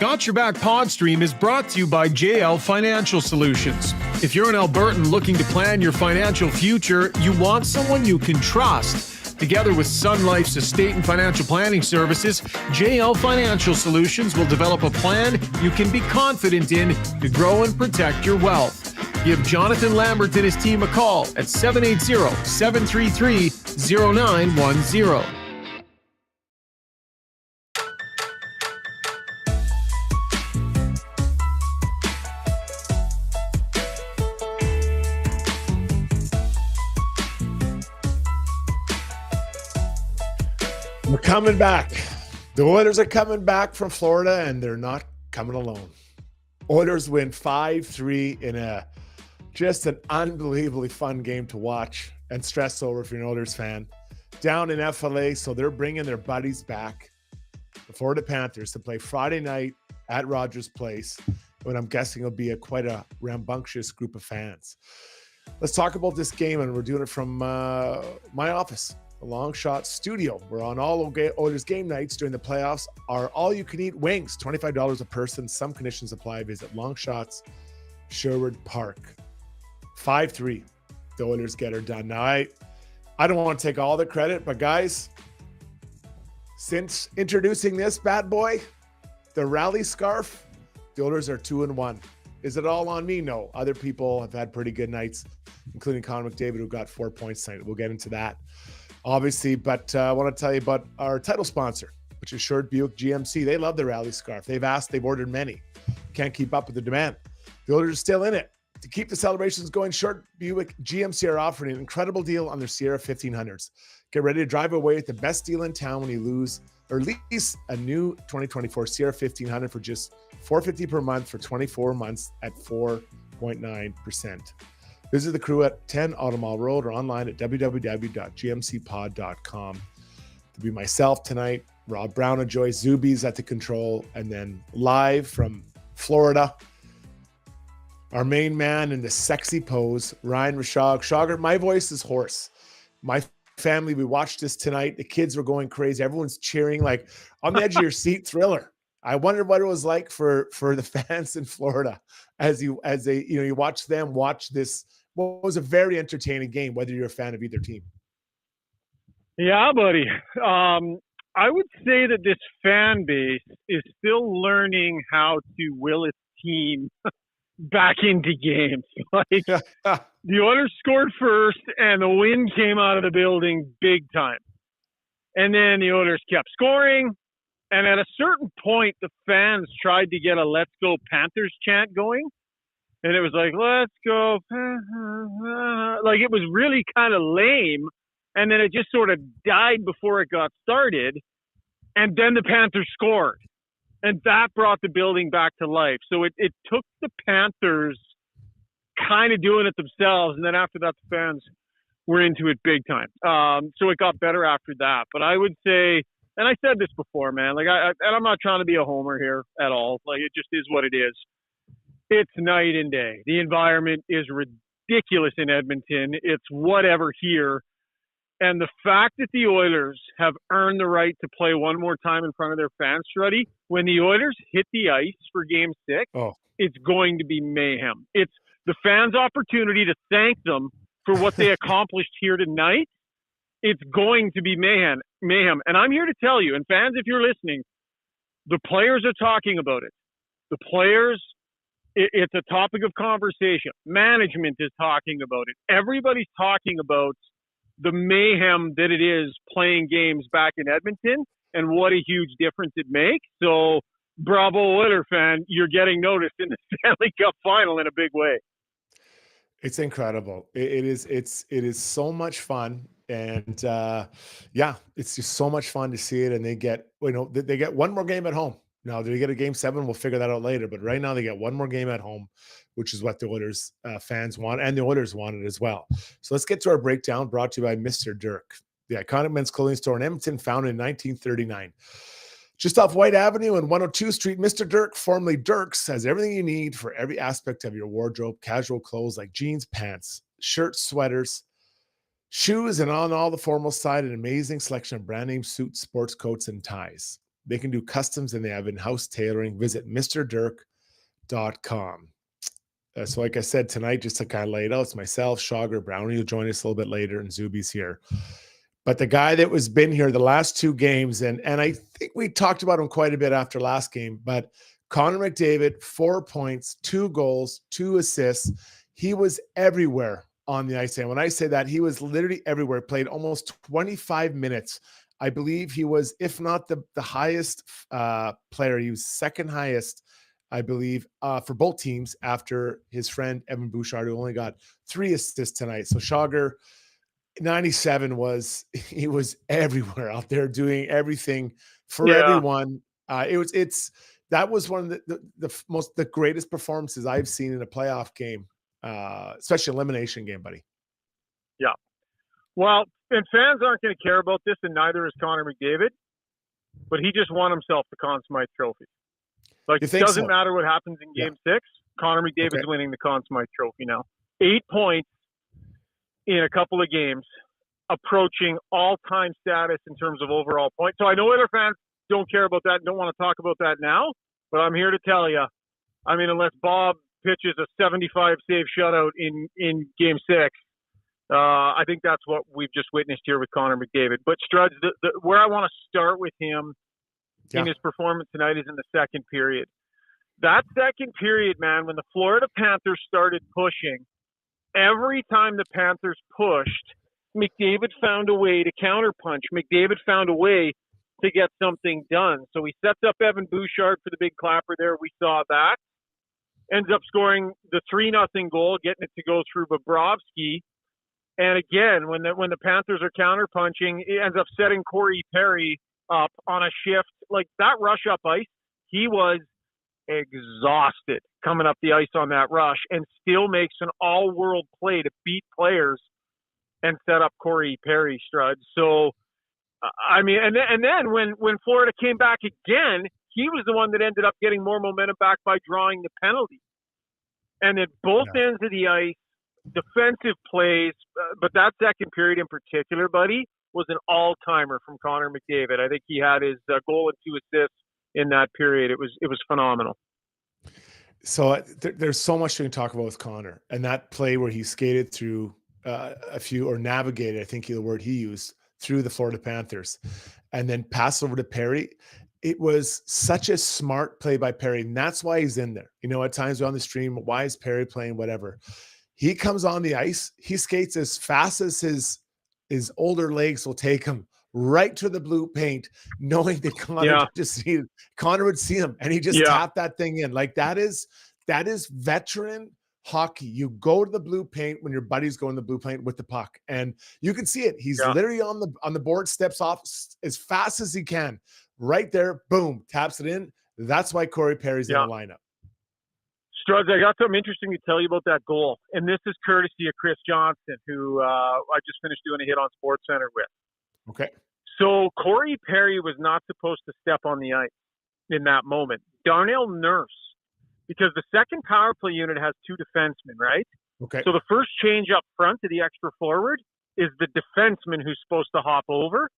Got Your Back Podstream is brought to you by JL Financial Solutions. If you're an Albertan looking to plan your financial future, you want someone you can trust. Together with Sun Life's estate and financial planning services, JL Financial Solutions will develop a plan you can be confident in to grow and protect your wealth. Give Jonathan Lambert and his team a call at 780-733-0910. We're coming back. The Oilers are coming back from Florida, and they're not coming alone. Oilers win 5-3 in just an unbelievably fun game to watch and stress over if you're an Oilers fan. Down in FLA, so they're bringing their buddies back, the Florida Panthers, to play Friday night at Rogers Place, when I'm guessing it'll be quite a rambunctious group of fans. Let's talk about this game, and we're doing it from my office. The Long Shot Studio. We're on all Oilers game nights during the playoffs. Are all-you-can-eat wings, $25 a person. Some conditions apply. Visit Long Shots, Sherwood Park. 5-3. The Oilers get her done. Now, I don't want to take all the credit, but guys, since introducing this bad boy, the rally scarf, the Oilers are 2-1. Is it all on me? No. Other people have had pretty good nights, including Conor McDavid, who got 4 points tonight. We'll get into that, obviously, but I want to tell you about our title sponsor, which is Sherwood Buick GMC. They love the rally scarf. They've ordered many. Can't keep up with the demand. The Oilers are still in it. To keep the celebrations going, Sherwood Buick GMC are offering an incredible deal on their Sierra 1500s. Get ready to drive away with the best deal in town when you lease a new 2024 Sierra 1500 for just $450 per month for 24 months at 4.9%. Visit the crew at 10 Automall Road or online at www.gmcpod.com. To be myself tonight, Rob Brown and Joyce Zuby's at the control, and then live from Florida, our main man in the sexy pose, Ryan Rishaug. Shogger, my voice is hoarse. My family, we watched this tonight. The kids were going crazy. Everyone's cheering like on the edge of your seat. Thriller. I wonder what it was like for the fans in Florida as you watch them watch this. What was a very entertaining game, whether you're a fan of either team. Yeah, buddy. I would say that this fan base is still learning how to will its team back into games. Like the Oilers scored first, and the wind came out of the building big time. And then the Oilers kept scoring. And at a certain point, the fans tried to get a "Let's Go Panthers" chant going. And it was like, "Let's go." Like, it was really kind of lame. And then it just sort of died before it got started. And then the Panthers scored. And that brought the building back to life. So it took the Panthers kind of doing it themselves. And then after that, the fans were into it big time. So it got better after that. But I would say, and I said this before, man, like and I'm not trying to be a homer here at all. Like, it just is what it is. It's night and day. The environment is ridiculous in Edmonton. It's whatever here. And the fact that the Oilers have earned the right to play one more time in front of their fans, Struddy, when the Oilers hit the ice for Game 6, it's going to be mayhem. It's the fans' opportunity to thank them for what they accomplished here tonight. It's going to be mayhem. And I'm here to tell you, and fans, if you're listening, the players are talking about it. The players, it's a topic of conversation. Management is talking about it. Everybody's talking about the mayhem that it is playing games back in Edmonton and what a huge difference it makes. So, bravo, Oiler fan, you're getting noticed in the Stanley Cup final in a big way. It's incredible. It is so much fun. And it's just so much fun to see it. And they get one more game at home. Now, do they get a Game 7? We'll figure that out later. But right now, they get one more game at home, which is what the Oilers fans want, and the Oilers wanted as well. So let's get to our breakdown, brought to you by Mr. Dirk, the iconic men's clothing store in Edmonton, founded in 1939. Just off White Avenue and 102 Street, Mr. Dirk, formerly Dirks, has everything you need for every aspect of your wardrobe. Casual clothes like jeans, pants, shirts, sweaters, shoes, and on all the formal side, an amazing selection of brand name suits, sports coats, and ties. They can do customs and they have in-house tailoring. Visit mrdirk.com. So like I said, tonight, just to kind of lay it out, it's myself, Shogger, Brownie will join us a little bit later, and Zuby's here. But the guy that was been here the last 2 games, and I think we talked about him quite a bit after last game, but Connor McDavid, 4 points, 2 goals, 2 assists. He was everywhere on the ice. And when I say that, he was literally everywhere, played almost 25 minutes. I believe he was, if not the highest player, he was second highest, I believe, for both teams after his friend Evan Bouchard, who only got 3 assists tonight. So Shogger, 97 he was everywhere out there doing everything for everyone. That was one of the greatest performances I've seen in a playoff game, especially elimination game, buddy. Yeah. Well, and fans aren't going to care about this, and neither is Connor McDavid, but he just won himself the Conn Smythe Trophy. Like, it doesn't matter what happens in Game 6. Connor McDavid's winning the Conn Smythe Trophy now. 8 points in a couple of games, approaching all-time status in terms of overall points. So I know other fans don't care about that and don't want to talk about that now, but I'm here to tell you, I mean, unless Bob pitches a 75-save shutout in Game 6, I think that's what we've just witnessed here with Connor McDavid. But Struds, where I want to start with him in his performance tonight is in the second period. That second period, man, when the Florida Panthers started pushing, every time the Panthers pushed, McDavid found a way to counterpunch. McDavid found a way to get something done. So he sets up Evan Bouchard for the big clapper there. We saw that. Ends up scoring the 3-0 goal, getting it to go through Bobrovsky. And again, when the Panthers are counterpunching, it ends up setting Corey Perry up on a shift. Like that rush up ice, he was exhausted coming up the ice on that rush and still makes an all-world play to beat players and set up Corey Perry, Strud. So, I mean, and then when Florida came back again, he was the one that ended up getting more momentum back by drawing the penalty. And at both ends of the ice, defensive plays, but that second period in particular, buddy, was an all-timer from Connor McDavid. I think he had his goal and 2 assists in that period. It was phenomenal. So there's so much we can talk about with Connor, and that play where he skated through a few, or navigated, I think the word he used, through the Florida Panthers, and then pass over to Perry. It was such a smart play by Perry, and that's why he's in there. You know, at times we're on the stream, why is Perry playing, whatever. He comes on the ice, he skates as fast as his older legs will take him right to the blue paint, knowing that Connor would see him, and he just tapped that thing in. Like that is veteran hockey. You go to the blue paint when your buddies go in the blue paint with the puck, and you can see it. He's literally on the board, steps off as fast as he can, right there, boom, taps it in. That's why Corey Perry's in the lineup. Struds, I got something interesting to tell you about that goal, and this is courtesy of Chris Johnson, who I just finished doing a hit on SportsCenter with. Okay. So Corey Perry was not supposed to step on the ice in that moment. Darnell Nurse, because the second power play unit has 2 defensemen, right? Okay. So the first change up front to the extra forward is the defenseman who's supposed to hop over.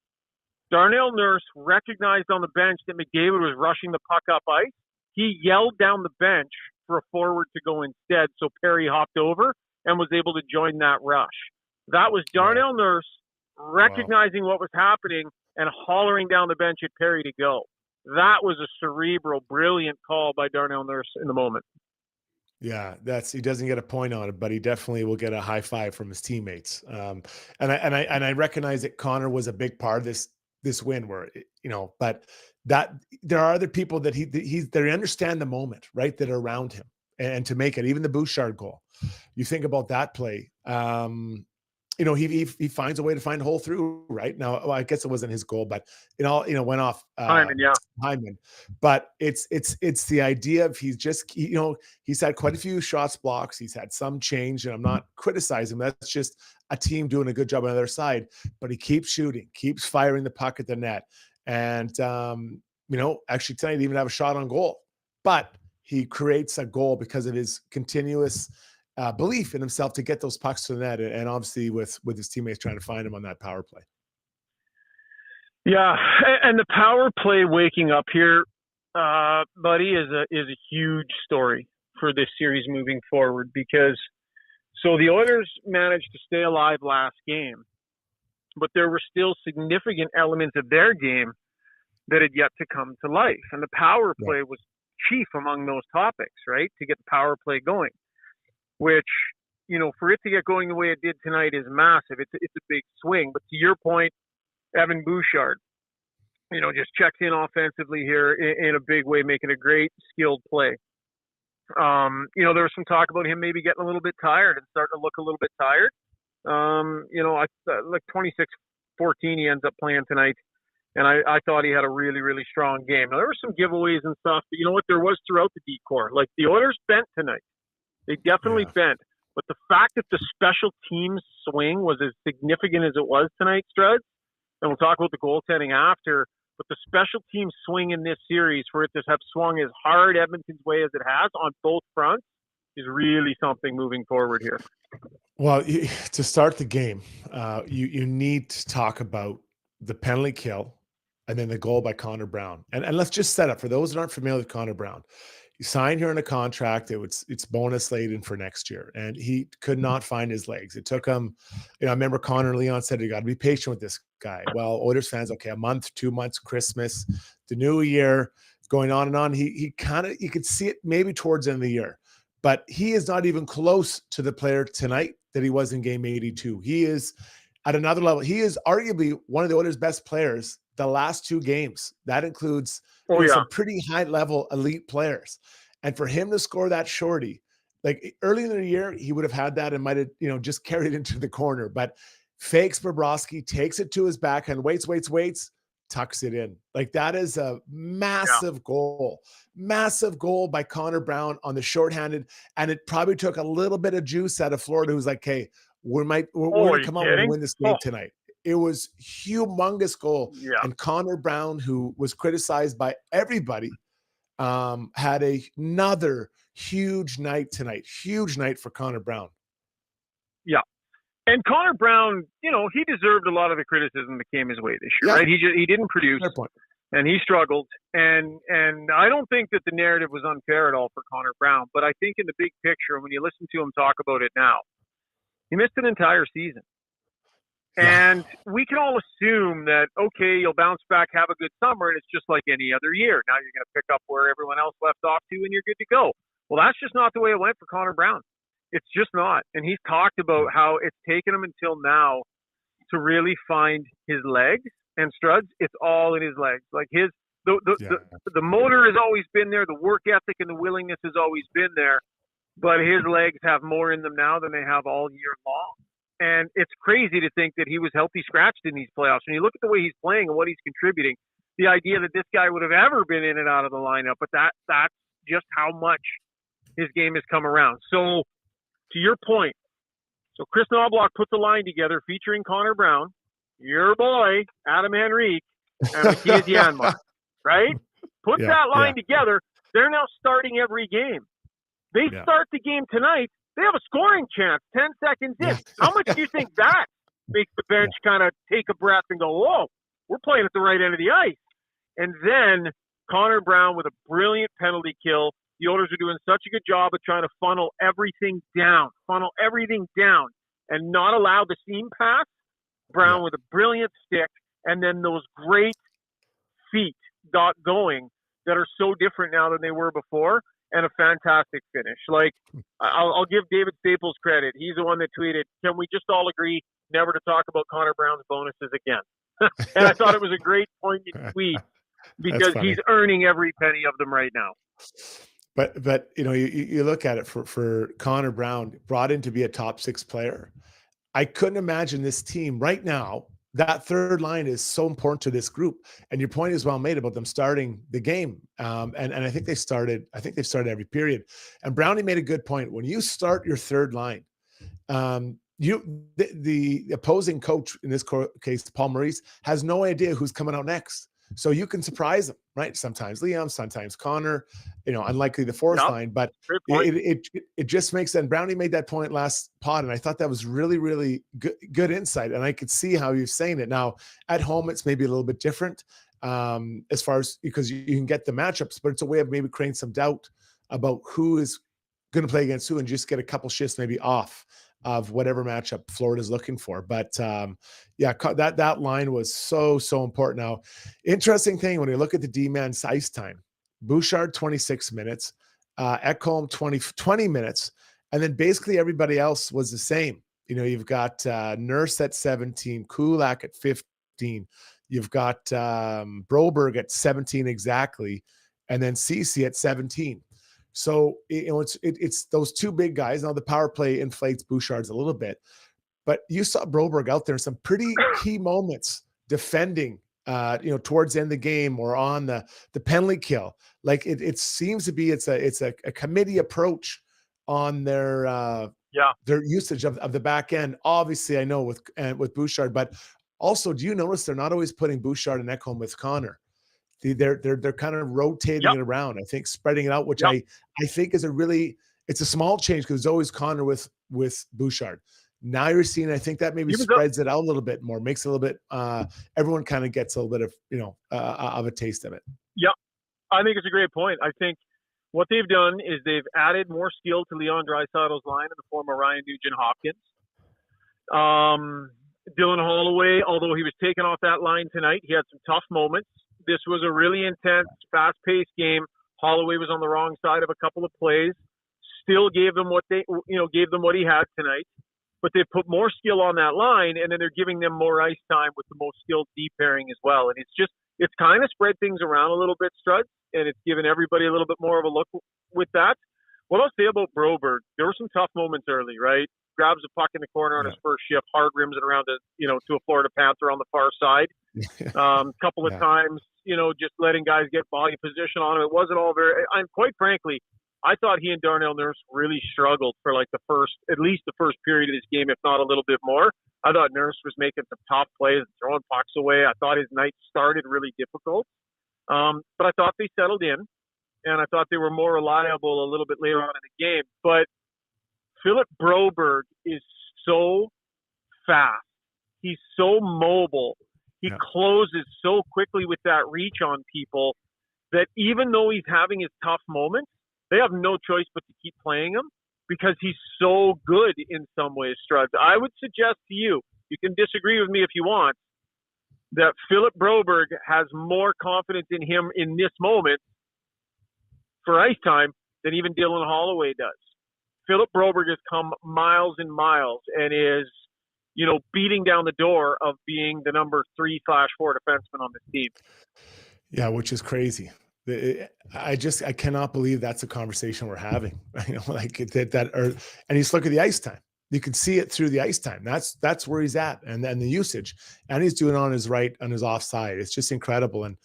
Darnell Nurse recognized on the bench that McDavid was rushing the puck up ice. He yelled down the bench for a forward to go instead, so Perry hopped over and was able to join that rush. That was Darnell Nurse recognizing what was happening and hollering down the bench at Perry to go. That was a cerebral, brilliant call by Darnell Nurse in the moment. Yeah, he doesn't get a point on it, but he definitely will get a high five from his teammates. And I recognize that Connor was a big part of this win, where but that there are other people that they understand the moment, right, that are around him, and to make it, even the Bouchard goal. You think about that play. He finds a way to find a hole through, right? Now, I guess it wasn't his goal, but it all, went off Hyman. But it's the idea of he's had quite a few shots blocks. He's had some change, and I'm not criticizing him. That's just a team doing a good job on the other side. But he keeps shooting, keeps firing the puck at the net. And, actually tonight he even have a shot on goal. But he creates a goal because of his continuous belief in himself to get those pucks to the net, and obviously with his teammates trying to find him on that power play. Yeah, and the power play waking up here, buddy, is a huge story for this series moving forward because so the Oilers managed to stay alive last game, but there were still significant elements of their game that had yet to come to life, and the power play was chief among those topics, right? To get the power play going, which for it to get going the way it did tonight is massive. It's a big swing, but to your point. Evan Bouchard, just checks in offensively here in a big way, making a great skilled play. There was some talk about him maybe getting a little bit tired and starting to look a little bit tired. Like 26-14 he ends up playing tonight. And I thought he had a really, really strong game. Now, there were some giveaways and stuff, but you know what? There was throughout the decor. Like, the Oilers bent tonight. They definitely bent. But the fact that the special teams swing was as significant as it was tonight, Struds, and we'll talk about the goaltending after, but the special team swing in this series for it to have swung as hard Edmonton's way as it has on both fronts is really something moving forward here. Well, to start the game, you need to talk about the penalty kill and then the goal by Conor Brown. And let's just set up, for those that aren't familiar with Conor Brown, he signed here on a contract. It's bonus laden for next year, and he could not find his legs. It took him, I remember Connor and Leon said, you got to be patient with this guy. Well, Oilers fans, okay, a month, 2 months, Christmas, the new year, going on and on. He kind of, you could see it maybe towards the end of the year, but he is not even close to the player tonight that he was in game 82. He is at another level. He is arguably one of the Oilers' best players the last 2 games. That includes some pretty high-level elite players. And for him to score that shorty, like early in the year, he would have had that and might have, just carried it into the corner. But fakes Bobrovsky, takes it to his backhand, waits, tucks it in. Like, that is a massive goal. Massive goal by Conor Brown on the shorthanded. And it probably took a little bit of juice out of Florida, who's like, hey, we're going to come out and win this game tonight. It was humongous goal. Yeah. And Conor Brown, who was criticized by everybody, had another huge night tonight. Huge night for Conor Brown. Yeah. And Conor Brown, he deserved a lot of the criticism that came his way this year, right? He didn't produce, and he struggled. And I don't think that the narrative was unfair at all for Conor Brown. But I think in the big picture, when you listen to him talk about it now, he missed an entire season. And we can all assume that, okay, you'll bounce back, have a good summer, and it's just like any other year. Now you're going to pick up where everyone else left off to, and you're good to go. Well, that's just not the way it went for Conor Brown. It's just not. And he's talked about how it's taken him until now to really find his legs. And Struds, it's all in his legs. Like the motor has always been there. The work ethic and the willingness has always been there. But his legs have more in them now than they have all year long. And it's crazy to think that he was healthy scratched in these playoffs. When you look at the way he's playing and what he's contributing, the idea that this guy would have ever been in and out of the lineup, but that's just how much his game has come around. So, to your point, so Chris Knobloch put the line together featuring Conor Brown, your boy, Adam Henrique, and Matthias Janmark, right? Put that line together. They're now starting every game. They start the game tonight. They have a scoring chance 10 seconds in. How much do you think that makes the bench kind of take a breath and go, whoa, we're playing at the right end of the ice? And then Conor Brown with a brilliant penalty kill. The Oilers are doing such a good job of trying to funnel everything down, and not allow the seam pass. Brown with a brilliant stick, and then those great feet got going that are so different now than they were before. And a fantastic finish. Like, I'll give David Staples credit. He's the one that tweeted, can we just all agree never to talk about Conor Brown's bonuses again? And I thought it was a great poignant tweet because he's earning every penny of them right now. But you look at it for Conor Brown, brought in to be a top 6 player. I couldn't imagine this team right now. That third line is so important to this group. And your point is well made about them starting the game. And I think they've started every period. And Brownie made a good point. When you start your third line, the opposing coach, in this case, Paul Maurice, has no idea who's coming out next. So you can surprise them, right? Sometimes Liam, sometimes Connor, unlikely the fourth line, but it just makes sense. Brownie made that point last pod, and I thought that was really, really good insight. And I could see how you're saying it. Now at home, it's maybe a little bit different as far as, because you can get the matchups, but it's a way of maybe creating some doubt about who is going to play against who and just get a couple shifts maybe off of whatever matchup Florida's looking for. But that line was so important. Now, interesting thing, when you look at the D-man's ice time, Bouchard 26 minutes, Ekholm 20 minutes, and then basically everybody else was the same. You've got Nurse at 17, Kulak at 15, you've got Broberg at 17 exactly, and then Ceci at 17. So it's those two big guys. Now the power play inflates Bouchard's a little bit, but you saw Broberg out there in some pretty key moments defending, towards the end of the game or on the penalty kill. Like it seems to be it's a committee approach on their usage of the back end. Obviously, I know with Bouchard, but also, do you notice they're not always putting Bouchard and Ekholm with Connor? They're kind of rotating it around. I think spreading it out, which I think is it's a small change because it's always Connor with Bouchard. Now you're seeing, I think that maybe spreads it out a little bit more, makes it a little bit, everyone kind of gets a little bit of, of a taste of it. Yeah, I think it's a great point. I think what they've done is they've added more skill to Leon Draisaitl's line in the form of Ryan Nugent-Hopkins. Dylan Holloway, although he was taken off that line tonight, he had some tough moments. This was a really intense, fast-paced game. Holloway was on the wrong side of a couple of plays. Still gave them what he had tonight. But they put more skill on that line, and then they're giving them more ice time with the most skilled D pairing as well. And it's kind of spread things around a little bit, Strud, and it's given everybody a little bit more of a look with that. What I'll say about Broberg, there were some tough moments early, right? Grabs a puck in the corner on his first shift, hard rims it around to a Florida Panther on the far side. Couple of times, just letting guys get volume position on him. It wasn't all very, and quite frankly, I thought he and Darnell Nurse really struggled for at least the first period of this game, if not a little bit more. I thought Nurse was making some tough plays and throwing pucks away. I thought his night started really difficult. But I thought they settled in, and I thought they were more reliable a little bit later on in the game. But Philip Broberg is so fast. He's so mobile. He closes so quickly with that reach on people that even though he's having his tough moments, they have no choice but to keep playing him because he's so good in some ways, Struds. I would suggest to you, you can disagree with me if you want, that Philip Broberg has more confidence in him in this moment for ice time than even Dylan Holloway does. Philip Broberg has come miles and miles and is, beating down the door of being the number 3/4 defenseman on this team. Yeah, which is crazy. I cannot believe that's a conversation we're having. And you just look at the ice time. You can see it through the ice time. That's where he's at, and then the usage, and he's doing it on his right, on his offside. It's just incredible. And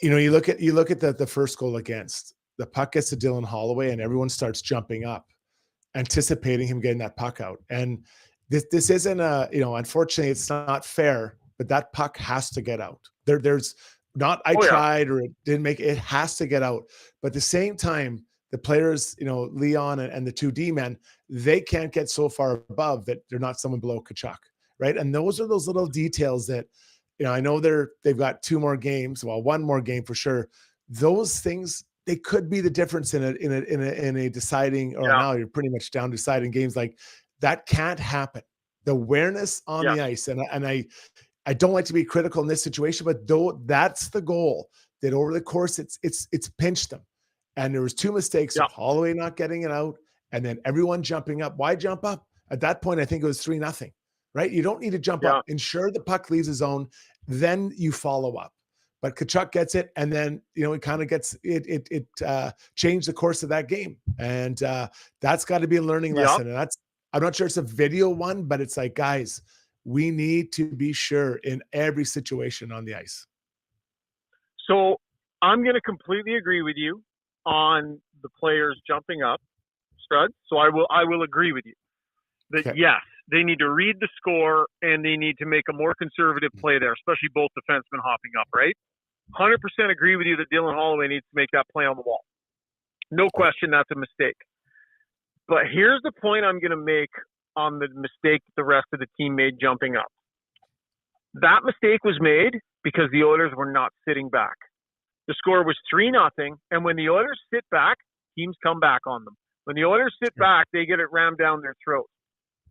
you look at the first goal against. The puck gets to Dylan Holloway, and everyone starts jumping up, anticipating him getting that puck out. And this isn't unfortunately, it's not fair, but that puck has to get out. There's not tried or it didn't make it. It has to get out. But at the same time, the players, Leon and the 2D men, they can't get so far above that they're not someone below Tkachuk, right? And those are those little details that, I know they've got 2 more games, well, 1 more game for sure. Those things, they could be the difference in a deciding, or now you're pretty much down deciding games. Like that can't happen. The awareness on the ice, and I don't like to be critical in this situation, but that's the goal. That over the course, it's pinched them, and there was 2 mistakes of Holloway not getting it out, and then everyone jumping up. Why jump up at that point? I think it was 3-0, right? You don't need to jump up. Ensure the puck leaves the zone, then you follow up. But Tkachuk gets it, and then it kind of gets it changed the course of that game, and that's got to be a learning lesson. And I'm not sure it's a video one, but it's like, guys, we need to be sure in every situation on the ice. So I'm going to completely agree with you on the players jumping up, Strud. So I will agree with you that yes, they need to read the score and they need to make a more conservative play there, especially both defensemen hopping up, right? 100% agree with you that Dylan Holloway needs to make that play on the wall. No question that's a mistake. But here's the point I'm going to make on the mistake that the rest of the team made jumping up. That mistake was made because the Oilers were not sitting back. The score was 3-0, and when the Oilers sit back, teams come back on them. When the Oilers sit back, they get it rammed down their throat.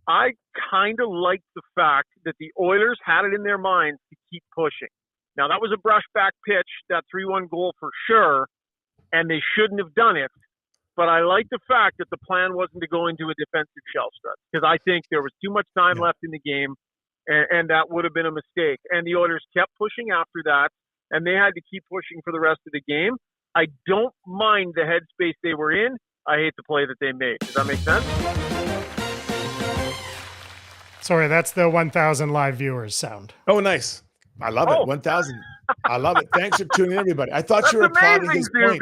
I kind of like the fact that the Oilers had it in their minds to keep pushing. Now, that was a brushback pitch, that 3-1 goal for sure, and they shouldn't have done it. But I like the fact that the plan wasn't to go into a defensive shell stretch, because I think there was too much time left in the game, and that would have been a mistake. And the Oilers kept pushing after that, and they had to keep pushing for the rest of the game. I don't mind the headspace they were in. I hate the play that they made. Does that make sense? Sorry, that's the 1,000 live viewers sound. Oh, nice. I love it. 1,000. I love it. Thanks for tuning in, everybody. I thought you were applauding his point.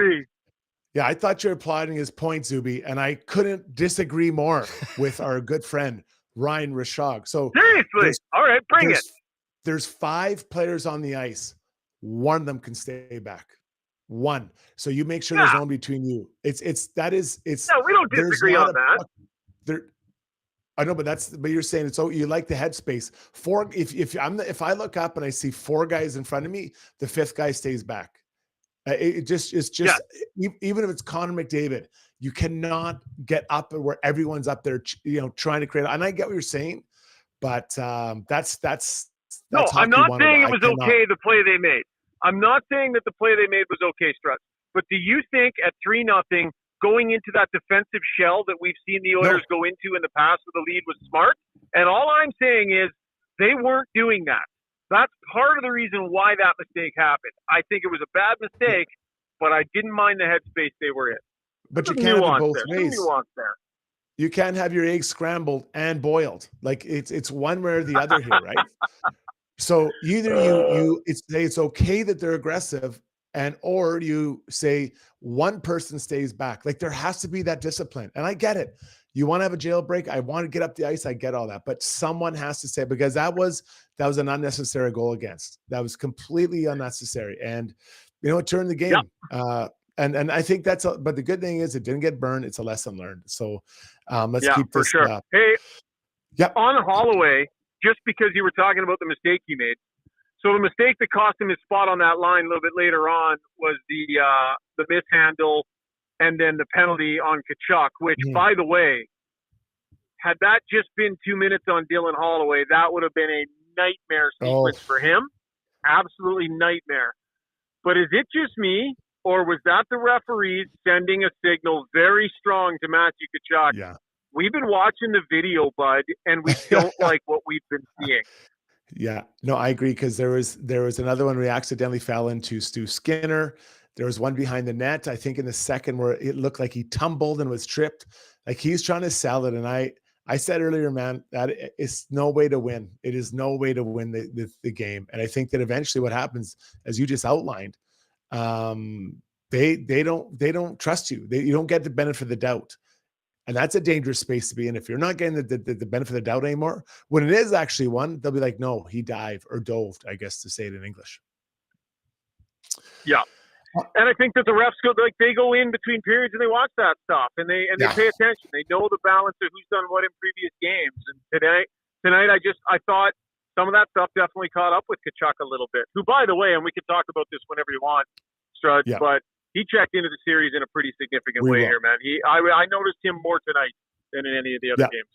Yeah, I thought you were applauding his point, Zuby, and I couldn't disagree more with our good friend, Ryan Rishaug. So seriously, all right, bring it. There's 5 players on the ice. One of them can stay back. One. So you make sure there's no one between you. It's. No, we don't disagree on that. I know, but you're saying you like the headspace. If I look up and I see 4 guys in front of me, the 5th guy stays back. Even if it's Connor McDavid, you cannot get up where everyone's up there, trying to create. And I get what you're saying, but that's. No, I'm not saying it was okay, the play they made. I'm not saying that the play they made was okay, Strut. But do you think at 3-0, going into that defensive shell that we've seen the Oilers go into in the past with the lead was smart? And all I'm saying is they weren't doing that. That's part of the reason why that mistake happened. I think it was a bad mistake, but I didn't mind the headspace they were in. But you can't have it both ways. You can't have your eggs scrambled and boiled. Like it's one way or the other here, right? So either you say it's okay that they're aggressive, or you say one person stays back. Like there has to be that discipline. And I get it. You want to have a jailbreak. I want to get up the ice. I get all that, but someone has to say, because that was an unnecessary goal against. That was completely unnecessary. And, it turned the game. Yep. And I think but the good thing is it didn't get burned. It's a lesson learned. So let's keep this. For sure. Hey, on Holloway, just because you were talking about the mistake he made. So the mistake that cost him his spot on that line a little bit later on was the mishandle and then the penalty on Tkachuk, which, by the way, had that just been 2 minutes on Dylan Holloway, that would have been a nightmare sequence for him. Absolutely nightmare. But is it just me, or was that the referees sending a signal very strong to Matthew Tkachuk? Yeah. We've been watching the video, bud, and we don't like what we've been seeing. Yeah, no, I agree, because there was another one where he accidentally fell into Stu Skinner. There was one behind the net, I think in the second, where it looked like he tumbled and was tripped. Like he's trying to sell it. And I said earlier, man, that it's no way to win. It is no way to win the game. And I think that eventually what happens, as you just outlined, they don't trust you. You don't get the benefit of the doubt. And that's a dangerous space to be in. If you're not getting the benefit of the doubt anymore, when it is actually one, they'll be like, no, he dived or dove, I guess, to say it in English. Yeah. And I think that the refs they go in between periods and they watch that stuff and they pay attention. They know the balance of who's done what in previous games. And tonight I thought some of that stuff definitely caught up with Tkachuk a little bit, who, by the way, and we can talk about this whenever you want, Strud, but he checked into the series in a pretty significant way here, man. I noticed him more tonight than in any of the other games.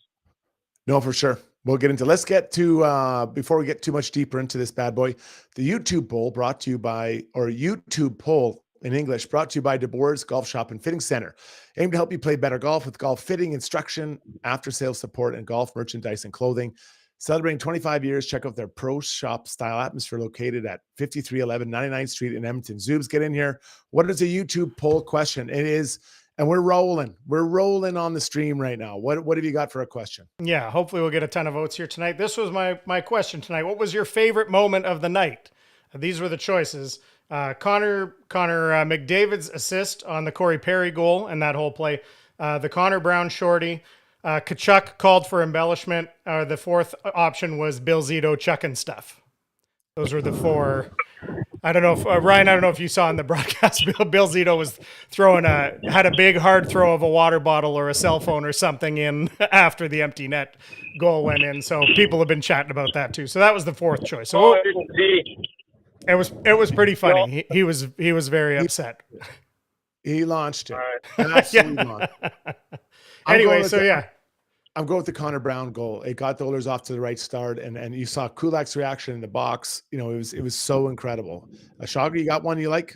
No, for sure. We'll get into. Let's get to before we get too much deeper into this bad boy, the YouTube poll brought to you by, or YouTube poll in English, brought to you by De Boer's Golf Shop and Fitting Center. Aim to help you play better golf with golf fitting, instruction, after-sales support, and golf merchandise and clothing. Celebrating 25 years, check out their pro shop style atmosphere located at 5311 99th Street in Edmonton. Zoobs, get in here. What is a YouTube poll question? It is, and we're rolling. We're rolling on the stream right now. What have you got for a question? Yeah, hopefully we'll get a ton of votes here tonight. This was my question tonight. What was your favorite moment of the night? These were the choices. Connor McDavid's assist on the Corey Perry goal and that whole play. The Conor Brown shorty. Tkachuk called for embellishment. The fourth option was Bill Zito chucking stuff. Those were the four. I don't know if Ryan, I don't know if you saw in the broadcast, Bill Zito was had a big hard throw of a water bottle or a cell phone or something in after the empty net goal went in. So people have been chatting about that too. So that was the fourth choice. So I didn't see. it was pretty funny. He was very upset. He launched it. All right. Absolutely launched it. Anyway, so yeah. I'm going with the Conor Brown goal. It got the Oilers off to the right start, and you saw Kulak's reaction in the box. You know, it was so incredible. Shogger, you got one you like?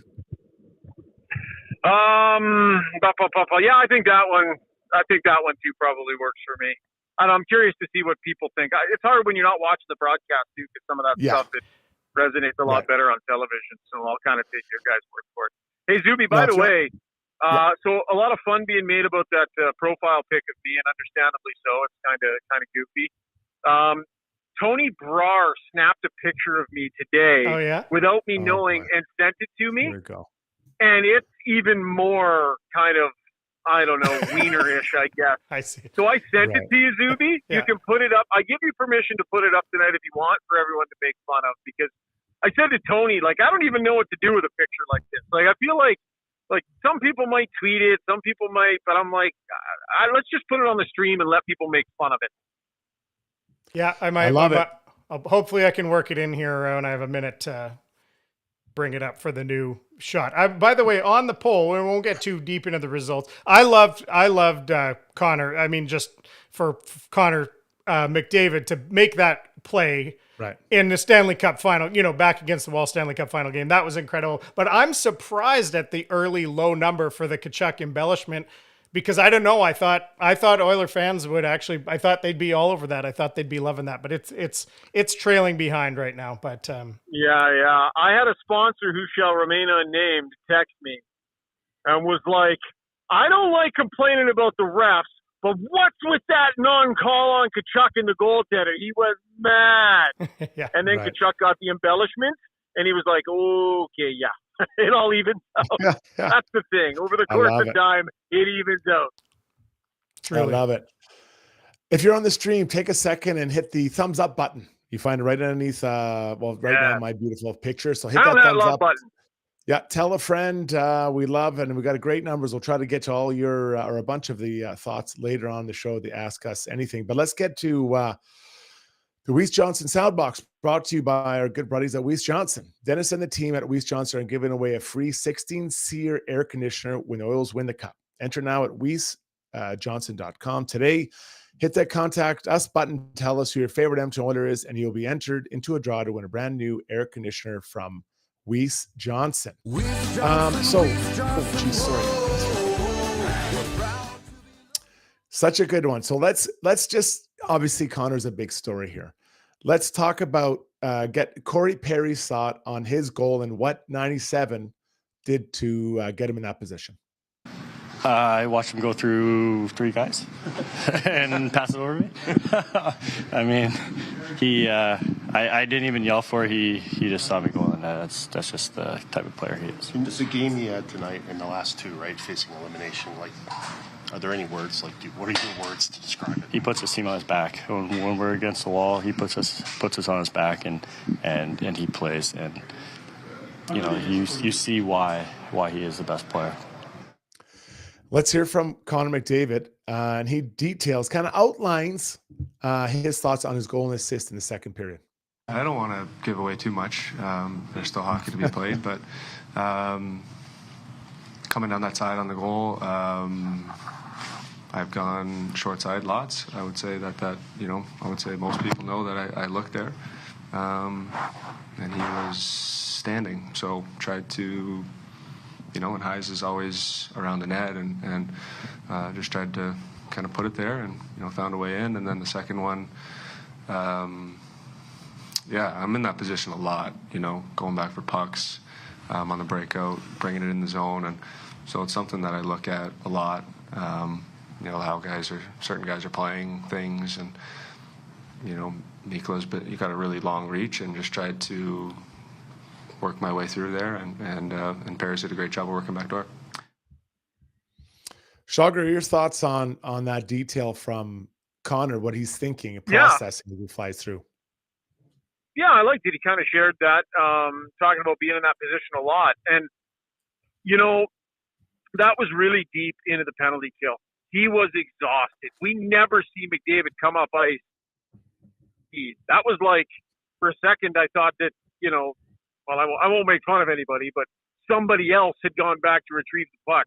Yeah, I think that one. I think that one too probably works for me. And I'm curious to see what people think. It's hard when you're not watching the broadcast too, because some of that stuff it resonates a lot better on television. So I'll kind of take your guys' word for it. Hey Zuby, by the way. So a lot of fun being made about that profile pic of me, and understandably so. It's kind of goofy. Tony Brar snapped a picture of me today without me knowing and sent it to me. There we go. And it's even more kind of, I don't know, wiener-ish, I guess. I see. So I sent it to you, Zuby. You can put it up. I give you permission to put it up tonight if you want for everyone to make fun of, because I said to Tony, like, I don't even know what to do with a picture like this. Like, I feel like some people might tweet it, some people might, but I'm like, let's just put it on the stream and let people make fun of it. Yeah, I love it. Hopefully I can work it in here when I have a minute to bring it up for the new shot. By the way, on the poll, we won't get too deep into the results. I loved Connor. I mean, just for Connor McDavid to make that play in the Stanley Cup final, back against the wall Stanley Cup final game. That was incredible. But I'm surprised at the early low number for the Tkachuk embellishment, because I don't know. I thought Oiler fans would actually, I thought they'd be all over that. I thought they'd be loving that, but it's trailing behind right now. But yeah. I had a sponsor who shall remain unnamed text me and was like, I don't like complaining about the refs, but what's with that non-call on Tkachuk in the goaltender? He was mad. And then Tkachuk got the embellishment, and he was like, okay, yeah. It all evens out. That's the thing. Over the course of time, it evens out. Truly. I love it. If you're on the stream, take a second and hit the thumbs up button. You find it right underneath, now my beautiful picture. So hit that thumbs up button. Yeah, tell a friend. We love, and we got a great numbers. We'll try to get to all your or a bunch of the thoughts later on the show. They ask us anything, but let's get to the Weiss Johnson Soundbox, brought to you by our good buddies at Weiss Johnson. Dennis and the team at Weiss Johnson are giving away a free 16-SEER air conditioner when the Oilers win the Cup. Enter now at weissjohnson.com today. Hit that contact us button. Tell us who your favorite Edmonton Oiler is, and you'll be entered into a draw to win a brand new air conditioner from Weiss Johnson. Such a good one. So let's just, obviously Connor's a big story here. Let's talk about get Corey Perry's thought on his goal and what 97 did to get him in that position. I watched him go through 3 guys and pass it over me. I mean, I didn't even yell for it. He just saw me go in the net. That's just the type of player he is. It's a game he had tonight in the last 2, right? Facing elimination. Like, are there any words? Like, what are your words to describe it? He puts his team on his back. When we're against the wall, he puts us on his back and he plays. And you see why he is the best player. Let's hear from Connor McDavid, and he kind of outlines his thoughts on his goal and assist in the second period. I don't want to give away too much. There's still hockey to be played, but coming down that side on the goal, I've gone short side lots. I would say that I would say most people know that I looked there, and he was standing. So tried to. And Heise is always around the net, and just tried to kind of put it there, and found a way in. And then the second one, I'm in that position a lot. Going back for pucks on the breakout, bringing it in the zone, and so it's something that I look at a lot. How certain guys are playing things, and Nikola's, but you got a really long reach, and just tried to work my way through there, and Paris did a great job of working backdoor. Shogger, your thoughts on that detail from Conor, what he's thinking and processing as he flies through? Yeah, I liked it. He kind of shared that, talking about being in that position a lot. And, that was really deep into the penalty kill. He was exhausted. We never see McDavid come up ice. That was like, for a second, I thought that, I won't make fun of anybody, but somebody else had gone back to retrieve the puck.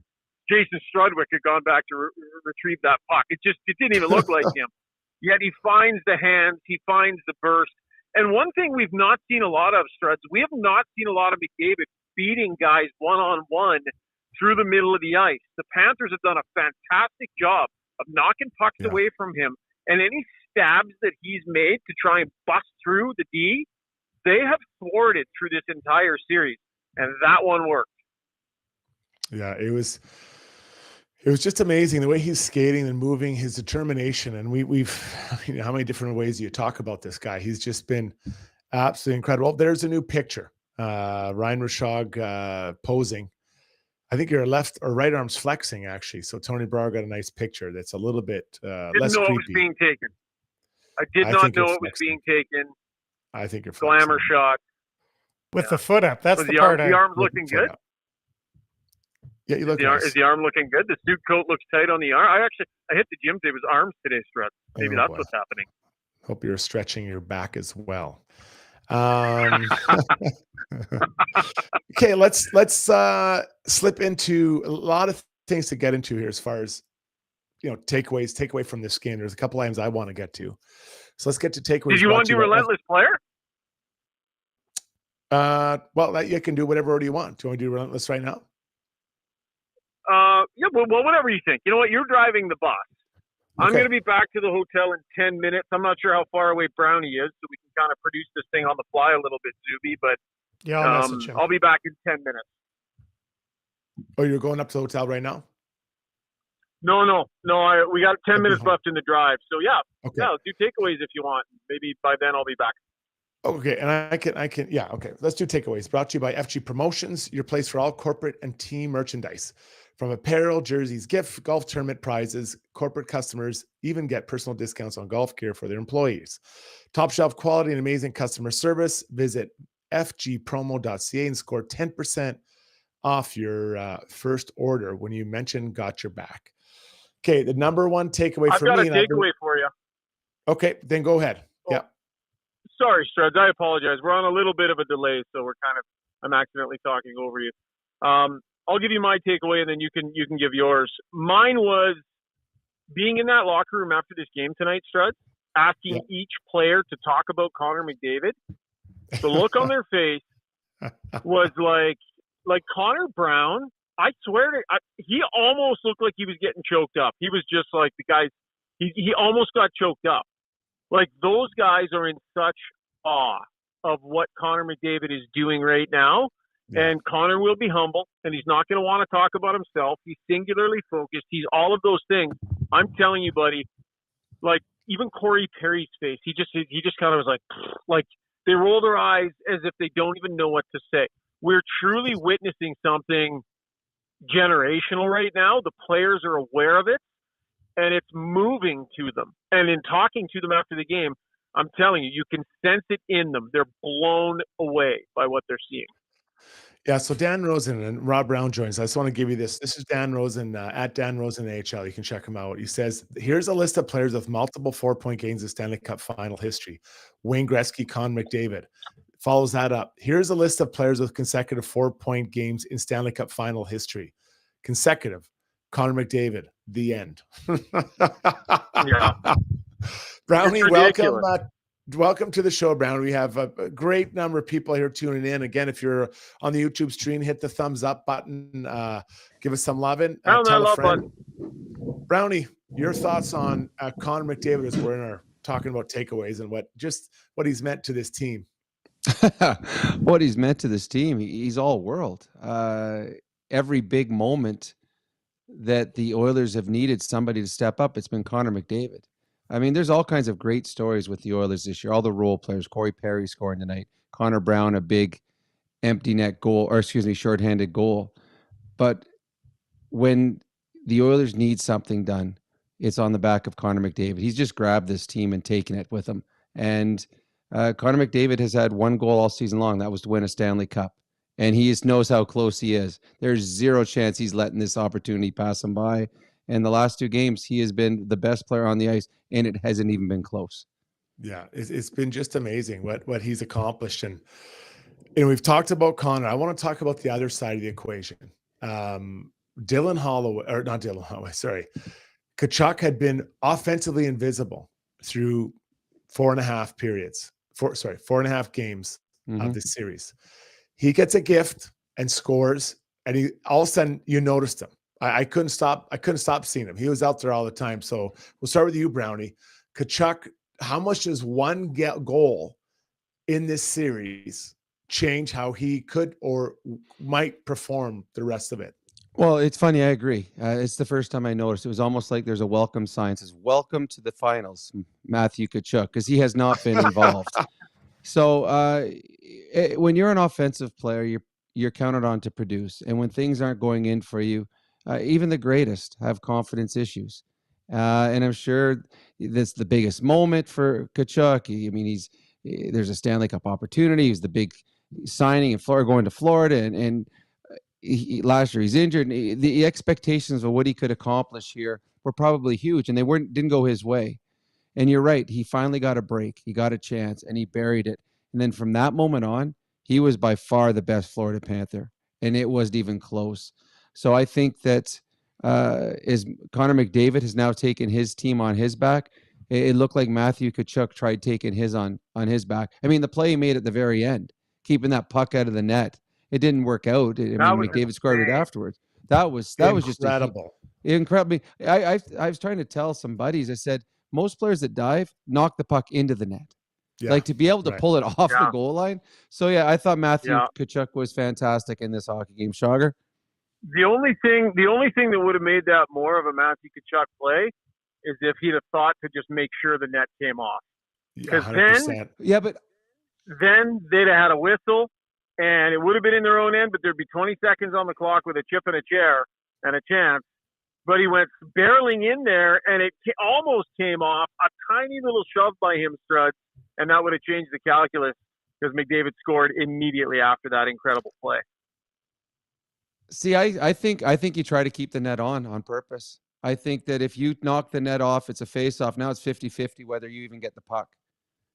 Jason Strudwick had gone back to retrieve that puck. It didn't even look like him. Yet he finds the hands, he finds the burst. And one thing we've not seen a lot of, Struds, we have not seen a lot of McDavid beating guys one-on-one through the middle of the ice. The Panthers have done a fantastic job of knocking pucks away from him. And any stabs that he's made to try and bust through the D, they have thwarted through this entire series. And that one worked. Yeah, it was just amazing the way he's skating and moving, his determination. And how many different ways do you talk about this guy? He's just been absolutely incredible. There's a new picture. Ryan Rishaug posing. I think your left or right arm's flexing, actually. So Tony Brower got a nice picture that's a little bit less creepy. Didn't know it was being taken. I did not know it was being taken. I think you're flexing. Glamour shot. With the foot up. That's the part. The arm's looking good. Yeah, you look Is the arm looking good? The suit coat looks tight on the arm. I hit the gym today with arms today, Strut. Maybe that's what's happening. Hope you're stretching your back as well. Okay, let's slip into a lot of things to get into here as far as takeaway from this game. There's a couple items I want to get to. So let's get to takeaways. Did you want to do Relentless player? Well, you can do whatever order you want. Do you want to do Relentless right now? Yeah, well, whatever you think. You know what? You're driving the bus. Okay. I'm going to be back to the hotel in 10 minutes. I'm not sure how far away Brownie is, so we can kind of produce this thing on the fly a little bit, Zuby. But yeah, I'll be back in 10 minutes. Oh, you're going up to the hotel right now? No. We got 10 minutes left in the drive. So, okay. Let's do takeaways if you want. Maybe by then I'll be back. Okay, and I can. Yeah, okay. Let's do takeaways. Brought to you by FG Promotions, your place for all corporate and team merchandise. From apparel, jerseys, gift, golf tournament prizes, corporate customers even get personal discounts on golf gear for their employees. Top shelf quality and amazing customer service. Visit fgpromo.ca and score 10% off your first order when you mention Got Your Back. Okay, the number one takeaway for me. I've got a takeaway for you. Okay, then go ahead. Oh, yeah. Sorry, Struds. I apologize. We're on a little bit of a delay, so I'm accidentally talking over you. I'll give you my takeaway, and then you can give yours. Mine was being in that locker room after this game tonight, Struds, asking each player to talk about Connor McDavid. The look on their face was like Conor Brown. I swear he almost looked like he was getting choked up. He was just like the guys. He almost got choked up. Like, those guys are in such awe of what Connor McDavid is doing right now. Yeah. And Connor will be humble, and he's not going to want to talk about himself. He's singularly focused. He's all of those things. I'm telling you, buddy, like, even Corey Perry's face, he just kind of was like they roll their eyes as if they don't even know what to say. We're truly witnessing something generational right now. The players are aware of it, and it's moving to them. And in talking to them after the game, I'm telling you, you can sense it in them. They're blown away by what they're seeing. Yeah, so Dan Rosen and Rob Brown joins. I just want to give you this. This is Dan Rosen at Dan Rosen AHL. You can check him out. He says, here's a list of players with multiple 4-point games in Stanley Cup final history. Wayne Gretzky, Conor McDavid. Follows that up. Here's a list of players with consecutive 4-point games in Stanley Cup final history. Consecutive. Conor McDavid. The end. Yeah. Brownie, welcome to the show, Brown. We have a great number of people here tuning in. Again, if you're on the YouTube stream, hit the thumbs up button. Give us some loving. Tell a friend. Brownie, your thoughts on Connor McDavid as we're talking about takeaways and what he's meant to this team. What he's meant to this team. He's all world. Every big moment that the Oilers have needed somebody to step up, it's been Connor McDavid. I mean, there's all kinds of great stories with the Oilers this year. All the role players, Corey Perry scoring tonight, Conor Brown, a big empty net goal, shorthanded goal. But when the Oilers need something done. It's on the back of Connor McDavid. He's just grabbed this team and taken it with him. And Connor McDavid has had one goal all season long. That was to win a Stanley Cup. And he just knows how close he is. There's zero chance he's letting this opportunity pass him by. And the last 2 games, he has been the best player on the ice, and it hasn't even been close. Yeah, it's been just amazing what he's accomplished. And we've talked about Connor. I want to talk about the other side of the equation. Dylan Holloway, or not Dylan Holloway, sorry. Tkachuk had been offensively invisible through 4.5 periods. 4.5 games of this series. He gets a gift and scores, and he all of a sudden you noticed him. I couldn't stop seeing him. He was out there all the time. So we'll start with you, Brownie. Tkachuk, how much does one goal in this series change how he could or might perform the rest of it? Well, it's funny. I agree. It's the first time I noticed. It was almost like there's a welcome sign. It says, "Welcome to the finals, Matthew Tkachuk," because he has not been involved. So when you're an offensive player, you're counted on to produce. And when things aren't going in for you, even the greatest have confidence issues. And I'm sure that's the biggest moment for Tkachuk. I mean, there's a Stanley Cup opportunity. He's the big signing in Florida, going to Florida, and last year he's injured. The expectations of what he could accomplish here were probably huge, and they didn't go his way. And you're right. He finally got a break. He got a chance, and he buried it. And then from that moment on, he was by far the best Florida Panther, and it wasn't even close. So I think that as Connor McDavid has now taken his team on his back, it looked like Matthew Tkachuk tried taking his on his back. I mean, the play he made at the very end, keeping that puck out of the net, it didn't work out. McDavid scored it afterwards. That was just incredible. Incredible. I was trying to tell some buddies. I said most players that dive knock the puck into the net. Yeah, like to be able to pull it off the goal line. So yeah, I thought Matthew Tkachuk was fantastic in this hockey game. Schauger? The only thing that would have made that more of a Matthew Tkachuk play is if he'd have thought to just make sure the net came off. Because then they'd have had a whistle, and it would have been in their own end, but there'd be 20 seconds on the clock with a chip and a chair and a chance. But he went barreling in there, and it almost came off. A tiny little shove by him, Strud, and that would have changed the calculus because McDavid scored immediately after that incredible play. See, I think you try to keep the net on purpose. I think that if you knock the net off, it's a face-off. Now it's 50-50 whether you even get the puck.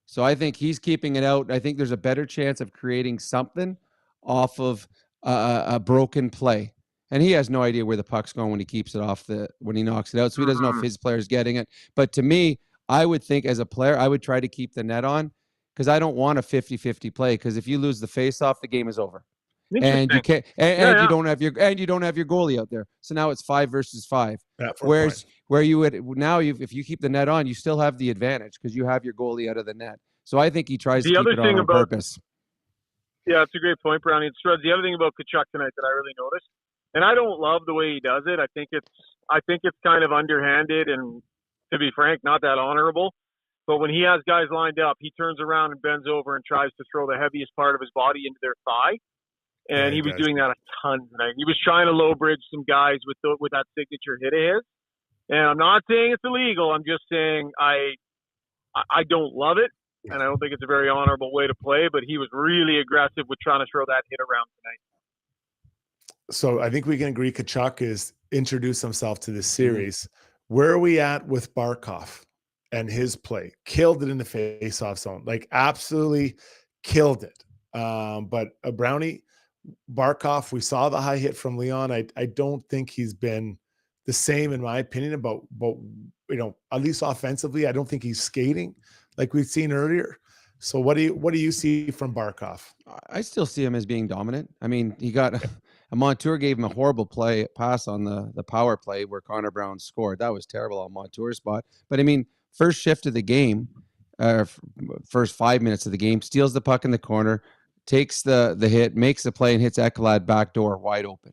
So I think he's keeping it out. I think there's a better chance of creating something off of a broken play. And he has no idea where the puck's going when he keeps it off when he knocks it out. So he doesn't know if his player's getting it. But to me, I would think as a player, I would try to keep the net on because I don't want a 50-50 play. Because if you lose the face-off, the game is over. And you can't, you don't have your goalie out there. So now it's 5 versus 5. Whereas where you would now, if you keep the net on, you still have the advantage because you have your goalie out of the net. So I think he tries to keep it on purpose. Yeah, it's a great point, Brownie. And Struds, the other thing about Tkachuk tonight that I really noticed, and I don't love the way he does it. I think it's kind of underhanded and, to be frank, not that honorable. But when he has guys lined up, he turns around and bends over and tries to throw the heaviest part of his body into their thigh. And he was doing that a ton tonight. He was trying to low bridge some guys with that signature hit of his. And I'm not saying it's illegal. I'm just saying I don't love it, and I don't think it's a very honorable way to play. But he was really aggressive with trying to throw that hit around tonight. So I think we can agree Tkachuk has introduced himself to this series. Where are we at with Barkov and his play? Killed it in the face-off zone, like absolutely killed it. But Brownie, Barkov, we saw the high hit from Leon. I don't think he's been the same, in my opinion, about at least offensively. I don't think he's skating like we've seen earlier. So what do you see from Barkov? I still see him as being dominant. I mean, he got a Montour gave him a horrible pass on the power play where Conor Brown scored. That was terrible on Montour's spot. But I mean, first shift of the game, first 5 minutes of the game, steals the puck in the corner, takes the hit, makes the play, and hits Ekblad backdoor wide open.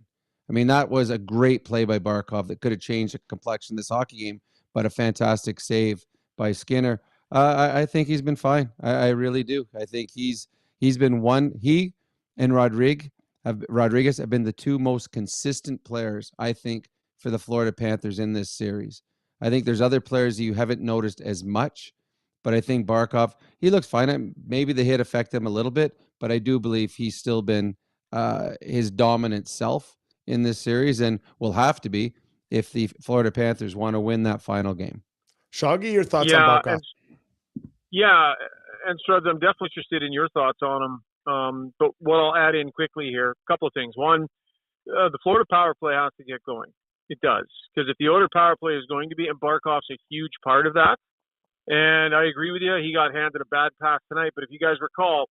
I mean, that was a great play by Barkov that could have changed the complexion of this hockey game, but a fantastic save by Skinner. I think he's been fine. I really do. I think he's been one. He and Rodriguez have been the two most consistent players, I think, for the Florida Panthers in this series. I think there's other players you haven't noticed as much, but I think Barkov, he looks fine. Maybe the hit affected him a little bit, but I do believe he's still been his dominant self in this series, and will have to be if the Florida Panthers want to win that final game. Shoggy, your thoughts on Barkov? And Struds, I'm definitely interested in your thoughts on him. But what I'll add in quickly here, a couple of things. One, the Florida power play has to get going. It does. Because if the Oilers power play is going to be, and Barkov's a huge part of that, and I agree with you, he got handed a bad pass tonight, but if you guys recall,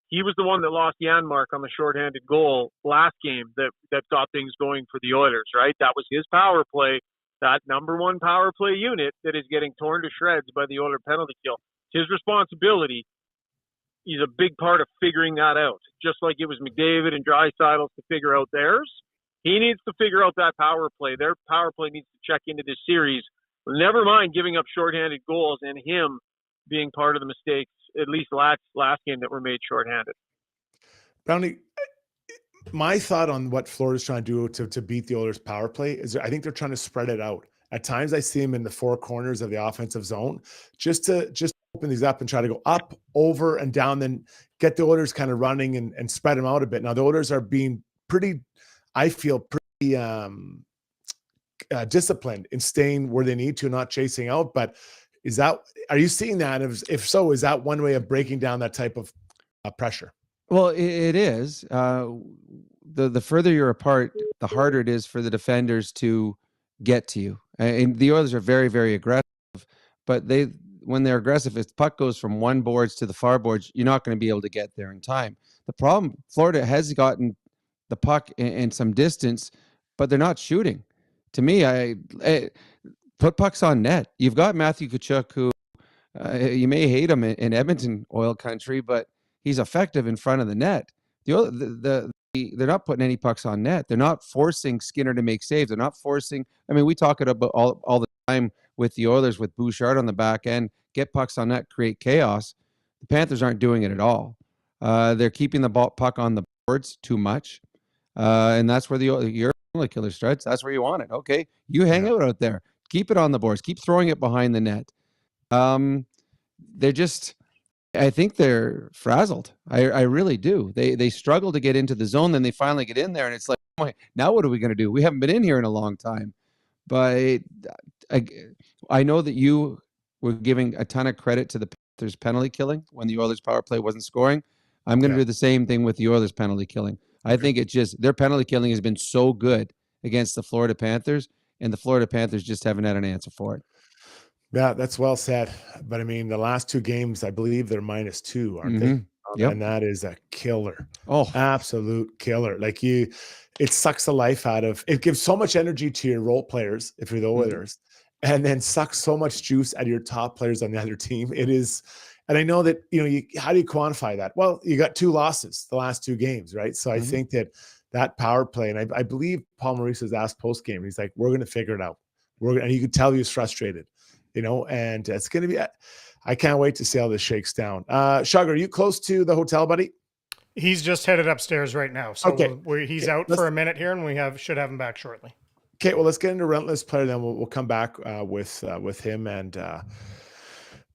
he was the one that lost Janmark on the shorthanded goal last game that got things going for the Oilers, right? That was his power play, that number one power play unit that is getting torn to shreds by the Oilers penalty kill. It's his responsibility. He's a big part of figuring that out. Just like it was McDavid and Draisaitl to figure out theirs, he needs to figure out that power play. Their power play needs to check into this series. Never mind giving up shorthanded goals and him being part of the mistakes, at least last game, that were made shorthanded. Brownie, my thought on what Florida's trying to do to beat the Oilers' power play is I think they're trying to spread it out. At times, I see them in the four corners of the offensive zone, just to open these up and try to go up, over, and down, then get the Oilers kind of running and spread them out a bit. Now, the Oilers are being pretty, I feel, pretty disciplined in staying where they need to, not chasing out. But are you seeing that? If so, is that one way of breaking down that type of pressure? Well, it is. The further you're apart, the harder it is for the defenders to get to you. And the Oilers are very, very aggressive, but when they're aggressive, if the puck goes from one boards to the far boards, you're not going to be able to get there in time. The problem, Florida has gotten the puck in some distance, but they're not shooting. To me, I put pucks on net. You've got Matthew Tkachuk, who you may hate him in Edmonton oil country, but he's effective in front of the net. They're not putting any pucks on net. They're not forcing Skinner to make saves. They're not forcing. I mean, we talk it about all the time with the Oilers, with Bouchard on the back end, get pucks on net, create chaos. The Panthers aren't doing it at all. They're keeping the puck on the boards too much, and that's where you're a killer, Struts. That's where you want it. Okay, you hang out there. Keep it on the boards. Keep throwing it behind the net. They're just. I think they're frazzled. I really do. They struggle to get into the zone, then they finally get in there, and it's like, oh, now what are we going to do? We haven't been in here in a long time. But I know that you were giving a ton of credit to the Panthers penalty killing when the Oilers power play wasn't scoring. I'm going to do the same thing with the Oilers penalty killing. I think it's just their penalty killing has been so good against the Florida Panthers, and the Florida Panthers just haven't had an answer for it. Yeah, that's well said. But I mean, the last two games, I believe they're -2, aren't they? Yep. And that is a killer. Oh, absolute killer. Like it sucks the life out of, it gives so much energy to your role players if you're the Oilers, and then sucks so much juice out of your top players on the other team. It is, and I know that, how do you quantify that? Well, you got 2 losses the last 2 games, right? So I think that power play, and I believe Paul Maurice was asked post-game, he's like, we're going to figure it out. And you could tell he was frustrated. And it's going to be, I can't wait to see how this shakes down. Shug, are you close to the hotel, buddy? He's just headed upstairs right now. So he's out for a minute here, and we should have him back shortly. Okay, well, let's get into Relentless player, then we'll come back with him and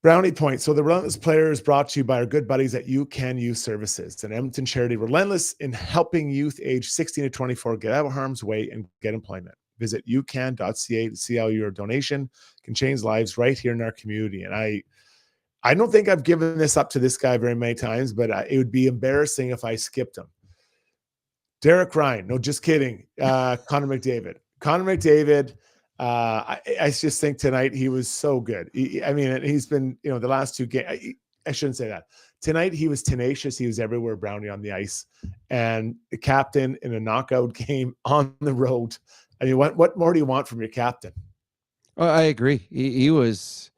Brownie Point. So the Relentless player is brought to you by our good buddies at You Can Youth Services, an Edmonton charity relentless in helping youth age 16 to 24 get out of harm's way and get employment. Visit youcan.ca to see how your donation can change lives right here in our community. And I don't think I've given this up to this guy very many times, but it would be embarrassing if I skipped him. Derek Ryan. No, just kidding. Connor McDavid. I just think tonight he was so good. He's been, the last 2 games. I shouldn't say that. Tonight he was tenacious. He was everywhere, Brownie, on the ice. And the captain in a knockout game on the road. I mean, what more do you want from your captain? Well, I agree. He was,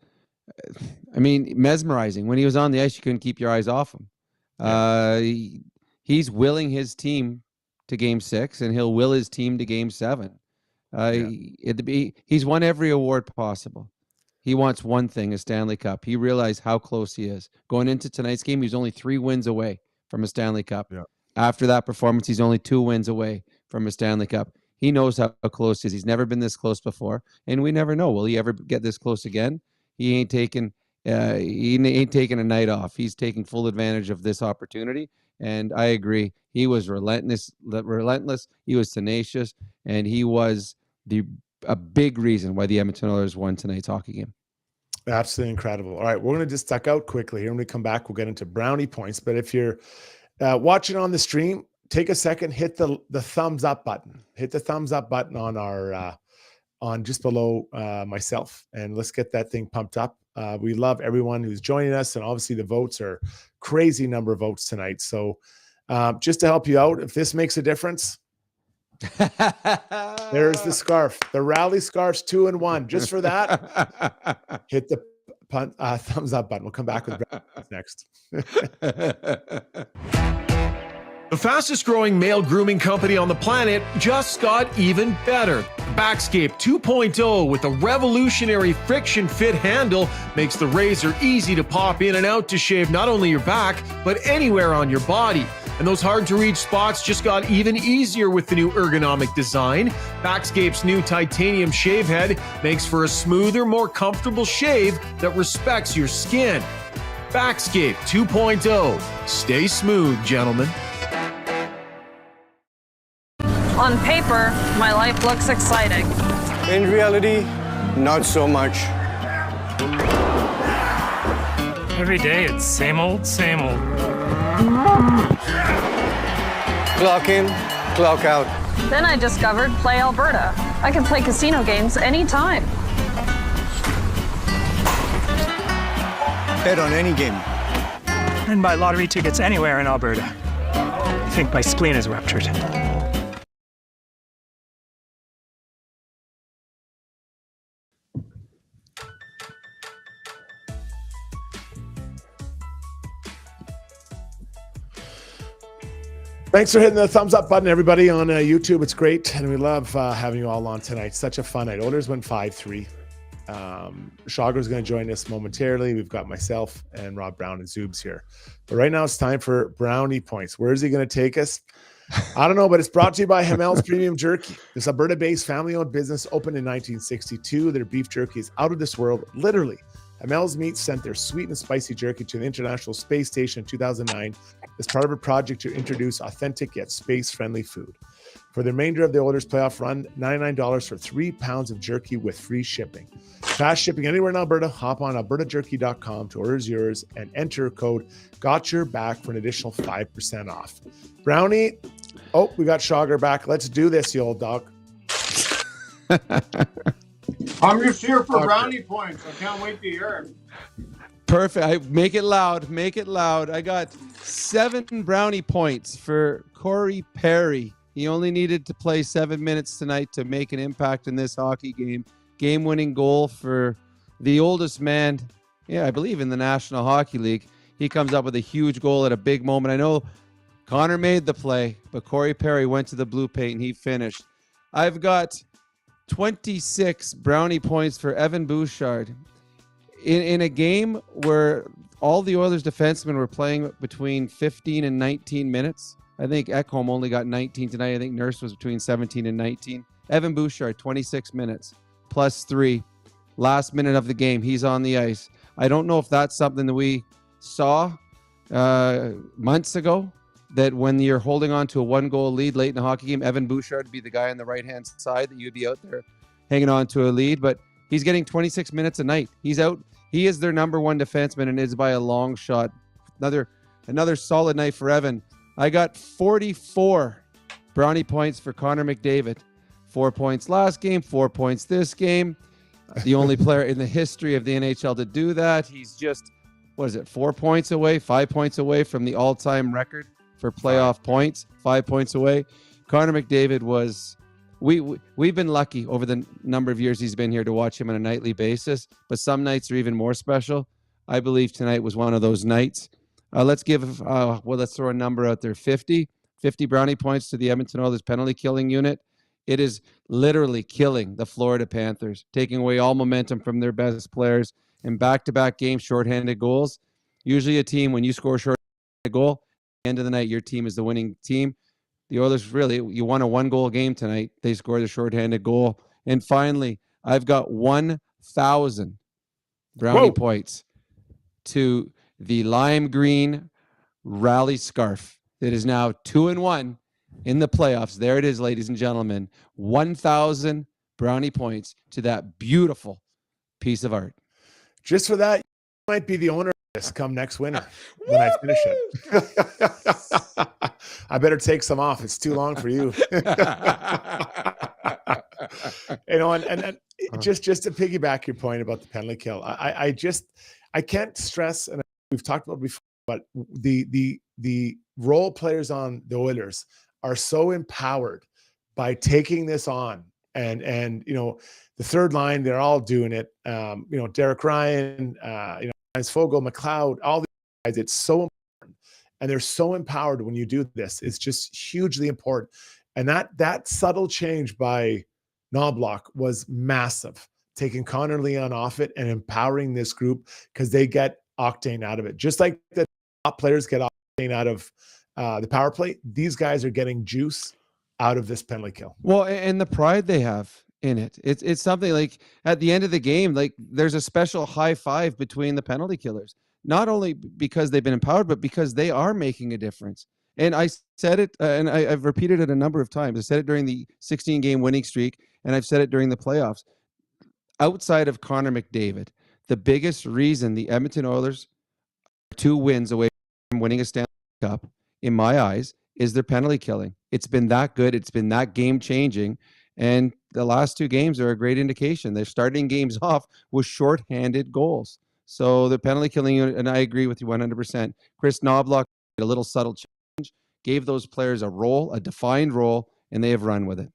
mesmerizing. When he was on the ice, you couldn't keep your eyes off him. Yeah. He's willing his team to Game 6, and he'll will his team to Game 7. He's won every award possible. He wants one thing, a Stanley Cup. He realized how close he is. Going into tonight's game, he's only 3 wins away from a Stanley Cup. Yeah. After that performance, he's only 2 wins away from a Stanley Cup. He knows how close he is. He's never been this close before, and we never know. Will he ever get this close again? He ain't taking a night off. He's taking full advantage of this opportunity, and I agree. He was relentless. He was tenacious, and he was a big reason why the Edmonton Oilers won tonight's hockey game. Absolutely incredible. All right, we're going to just duck out quickly here. When we come back, we'll get into brownie points. But if you're watching on the stream, take a second, hit the thumbs up button. Hit the thumbs up button on our on just below myself, and let's get that thing pumped up. We love everyone who's joining us, and obviously the votes are crazy number of votes tonight. So just to help you out, if this makes a difference, there's the scarf, the Rally Scarfs 2 in 1. Just for that, hit the thumbs up button. We'll come back with next. The fastest growing male grooming company on the planet just got even better. Backscape 2.0 with a revolutionary friction fit handle makes the razor easy to pop in and out to shave not only your back, but anywhere on your body. And those hard to reach spots just got even easier with the new ergonomic design. Backscape's new titanium shave head makes for a smoother, more comfortable shave that respects your skin. Backscape 2.0. Stay smooth, gentlemen. On paper, my life looks exciting. In reality, not so much. Every day it's same old, same old. Clock in, clock out. Then I discovered Play Alberta. I can play casino games anytime. Bet on any game. And buy lottery tickets anywhere in Alberta. I think my spleen is ruptured. Thanks for hitting the thumbs up button, everybody, on YouTube. It's great, and we love having you all on tonight. Such a fun night. Oilers went 5-3. Rishaug going to join us momentarily. We've got myself and Rob Brown and Zoobs here. But right now it's time for brownie points. Where is he going to take us? I don't know, but it's brought to you by Hamel's Premium Jerky. This Alberta-based family-owned business opened in 1962. Their beef jerky is out of this world, literally. Hamel's Meats sent their sweet and spicy jerky to the International Space Station in 2009 as part of a project to introduce authentic yet space-friendly food. For the remainder of the Oilers playoff run, $99 for 3 pounds of jerky with free shipping. Fast shipping anywhere in Alberta. Hop on albertajerky.com to order yours and enter code GOTYOURBACK for an additional 5% off. Brownie, oh, we got Rishaug back. Let's do this, you old dog. I'm just here for brownie points. I can't wait to hear it. Perfect. Make it loud. Make it loud. I got 7 brownie points for Corey Perry. He only needed to play 7 minutes tonight to make an impact in this hockey game. Game-winning goal for the oldest man, I believe, in the National Hockey League. He comes up with a huge goal at a big moment. I know Connor made the play, but Corey Perry went to the blue paint and he finished. I've got 26 brownie points for Evan Bouchard. In a game where all the Oilers defensemen were playing between 15 and 19 minutes. I think Ekholm only got 19 tonight. I think Nurse was between 17 and 19. Evan Bouchard, 26 minutes, plus 3. Last minute of the game, he's on the ice. I don't know if that's something that we saw months ago, that when you're holding on to a 1-goal lead late in a hockey game, Evan Bouchard would be the guy on the right-hand side that you'd be out there hanging on to a lead. But he's getting 26 minutes a night. He's out. He is their number 1 defenseman and is by a long shot. Another solid night for Evan. I got 44 brownie points for Connor McDavid. 4 points last game, 4 points this game. The only player in the history of the NHL to do that. He's just, 4 points away, 5 points away from the all-time record for playoff points, 5 points away. Connor McDavid was, we've been lucky over the number of years he's been here to watch him on a nightly basis, but some nights are even more special. I believe tonight was one of those nights. Let's throw a number out there, 50 brownie points to the Edmonton Oilers penalty killing unit. It is literally killing the Florida Panthers, taking away all momentum from their best players in back-to-back games, shorthanded goals. Usually a team, when you score a shorthanded goal, at the end of the night, your team is the winning team. The Oilers really, you won a 1-goal game tonight. They scored a shorthanded goal. And finally, I've got 1,000 brownie points to the lime green rally scarf that is now 2-1 in the playoffs. There it is, ladies and gentlemen. 1,000 brownie points to that beautiful piece of art. Just for that, you might be the owner of this come next winter when I finish it. I better take some off. It's too long for you. You know, and just to piggyback your point about the penalty kill, I can't stress, and we've talked about it before, but the role players on the Oilers are so empowered by taking this on, and you know, the third line, they're all doing it. You know, Derek Ryan, you know, Heinz Fogel, McLeod, all these guys. It's so important, and they're so empowered when you do this. It's just hugely important, and that subtle change by Knobloch was massive, taking Connor Leon off it and empowering this group because they get octane out of it. Just like the top players get octane out of the power play, these guys are getting juice out of this penalty kill. Well, and the pride they have in it. It's something like at the end of the game, like there's a special high five between the penalty killers, not only because they've been empowered, but because they are making a difference. And I said it, and I've repeated it a number of times. I said it during the 16-game winning streak, and I've said it during the playoffs. Outside of Connor McDavid, the biggest reason the Edmonton Oilers are 2 wins away from winning a Stanley Cup, in my eyes, is their penalty killing. It's been that good. It's been that game-changing. And the last 2 games are a great indication. They're starting games off with shorthanded goals. So the penalty killing unit, and I agree with you 100%. Chris Knobloch made a little subtle change, gave those players a role, a defined role, and they have run with it.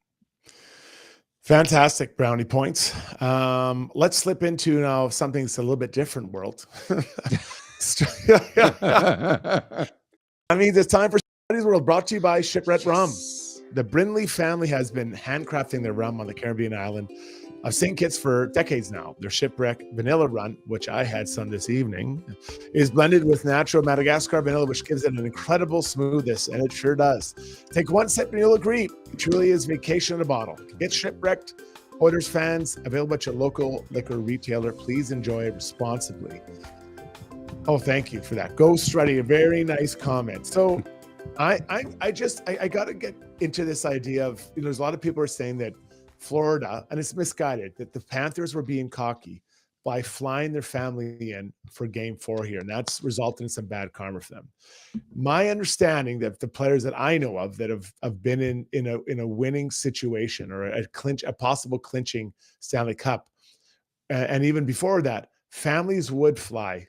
Fantastic brownie points. Let's slip into now something that's a little bit different world. I mean, it's time for Studies World, brought to you by Shipwreck Rum. The Brindley family has been handcrafting their rum on the Caribbean island of St. Kitts for decades now. Their Shipwreck Vanilla Run, which I had some this evening, is blended with natural Madagascar vanilla, which gives it an incredible smoothness, and it sure does. Take one sip and you'll agree. It truly is vacation in a bottle. Get Shipwrecked. Oilers fans, available at your local liquor retailer. Please enjoy it responsibly. Oh, thank you for that. Go Struddy, a very nice comment. So I got to get into this idea of, you know, there's a lot of people are saying that Florida, and it's misguided, that the Panthers were being cocky by flying their family in for game 4 here, and that's resulted in some bad karma for them. My understanding that the players that I know of that have been in a winning situation or a possible clinching Stanley Cup, and even before that, families would fly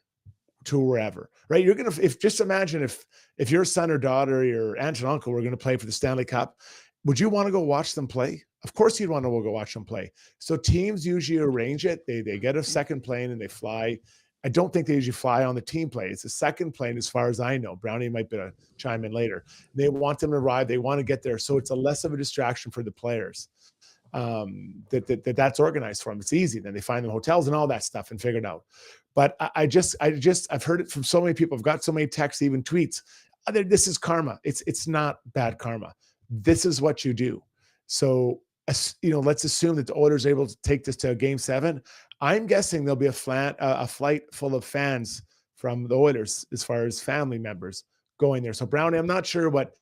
to wherever, right? You're gonna, just imagine if your son or daughter, your aunt and uncle were going to play for the Stanley Cup, would you want to go watch them play? Of course you'd want to go watch them play. So teams usually arrange it. They get a second plane and they fly. I don't think they usually fly on the team plane. It's a second plane as far as I know. Brownie might be a chime in later. They want them to arrive. They want to get there. So it's a less of a distraction for the players. That's organized for them. It's easy. Then they find them hotels and all that stuff and figure it out. But I've heard it from so many people. I've got so many texts, even tweets. This is karma. It's not bad karma. This is what you do. So, you know, let's assume that the Oilers are able to take this to Game 7. I'm guessing there'll be a flight full of fans from the Oilers as far as family members going there. So, Brownie, I'm not sure what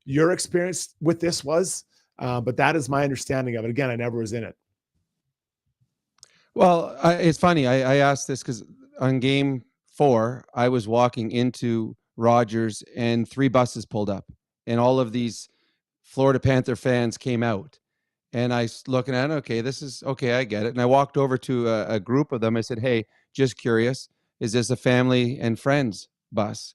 your experience with this was, but that is my understanding of it. Again, I never was in it. Well, it's funny. I asked this because on Game 4, I was walking into Rogers and 3 buses pulled up, and all of these Florida Panther fans came out. And I was looking at it, okay, this is, okay, I get it. And I walked over to a group of them. I said, hey, just curious, is this a family and friends bus?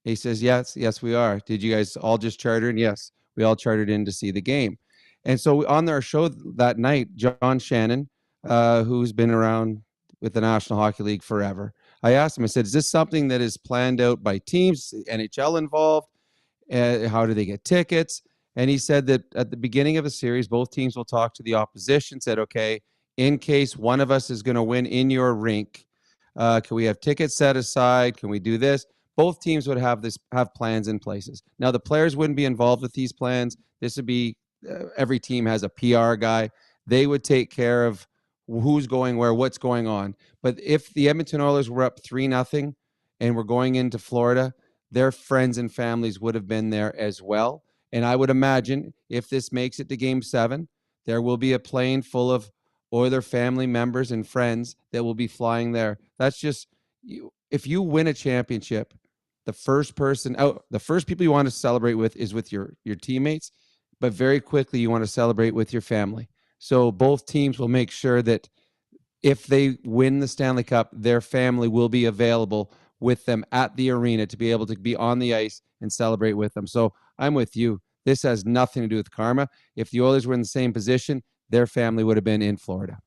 He says, yes, we are. Did you guys all just charter in? Yes, we all chartered in to see the game. And so on our show that night, John Shannon, who's been around with the National Hockey League forever, I asked him, I said, is this something that is planned out by teams, NHL involved? How do they get tickets? And he said that at the beginning of the series, both teams will talk to the opposition, said, okay, in case one of us is going to win in your rink, can we have tickets set aside? Can we do this? both teams would have plans in places. Now, the players wouldn't be involved with these plans. This would be every team has a PR guy. They would take care of who's going where, what's going on. But if the Edmonton Oilers were up 3-0 and were going into Florida, their friends and families would have been there as well. And I would imagine if this makes it to Game 7, there will be a plane full of Oiler family members and friends that will be flying there. That's just, if you win a championship, the first people you want to celebrate with is with your teammates, but very quickly you want to celebrate with your family. So both teams will make sure that if they win the Stanley Cup, their family will be available with them at the arena to be able to be on the ice and celebrate with them. So I'm with you. This has nothing to do with karma. If the Oilers were in the same position, their family would have been in Florida.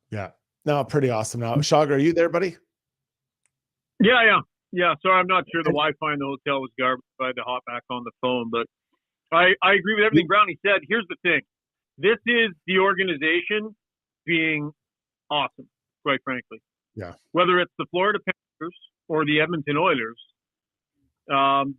Yeah. No, pretty awesome. Now, Shog, are you there, buddy? Yeah. Sorry, I'm not sure the Wi-Fi in the hotel was garbage. I had to hop back on the phone, but I agree with everything Brownie said. Here's the thing. This is the organization being awesome, quite frankly. Yeah. Whether it's the Florida Panthers or the Edmonton Oilers,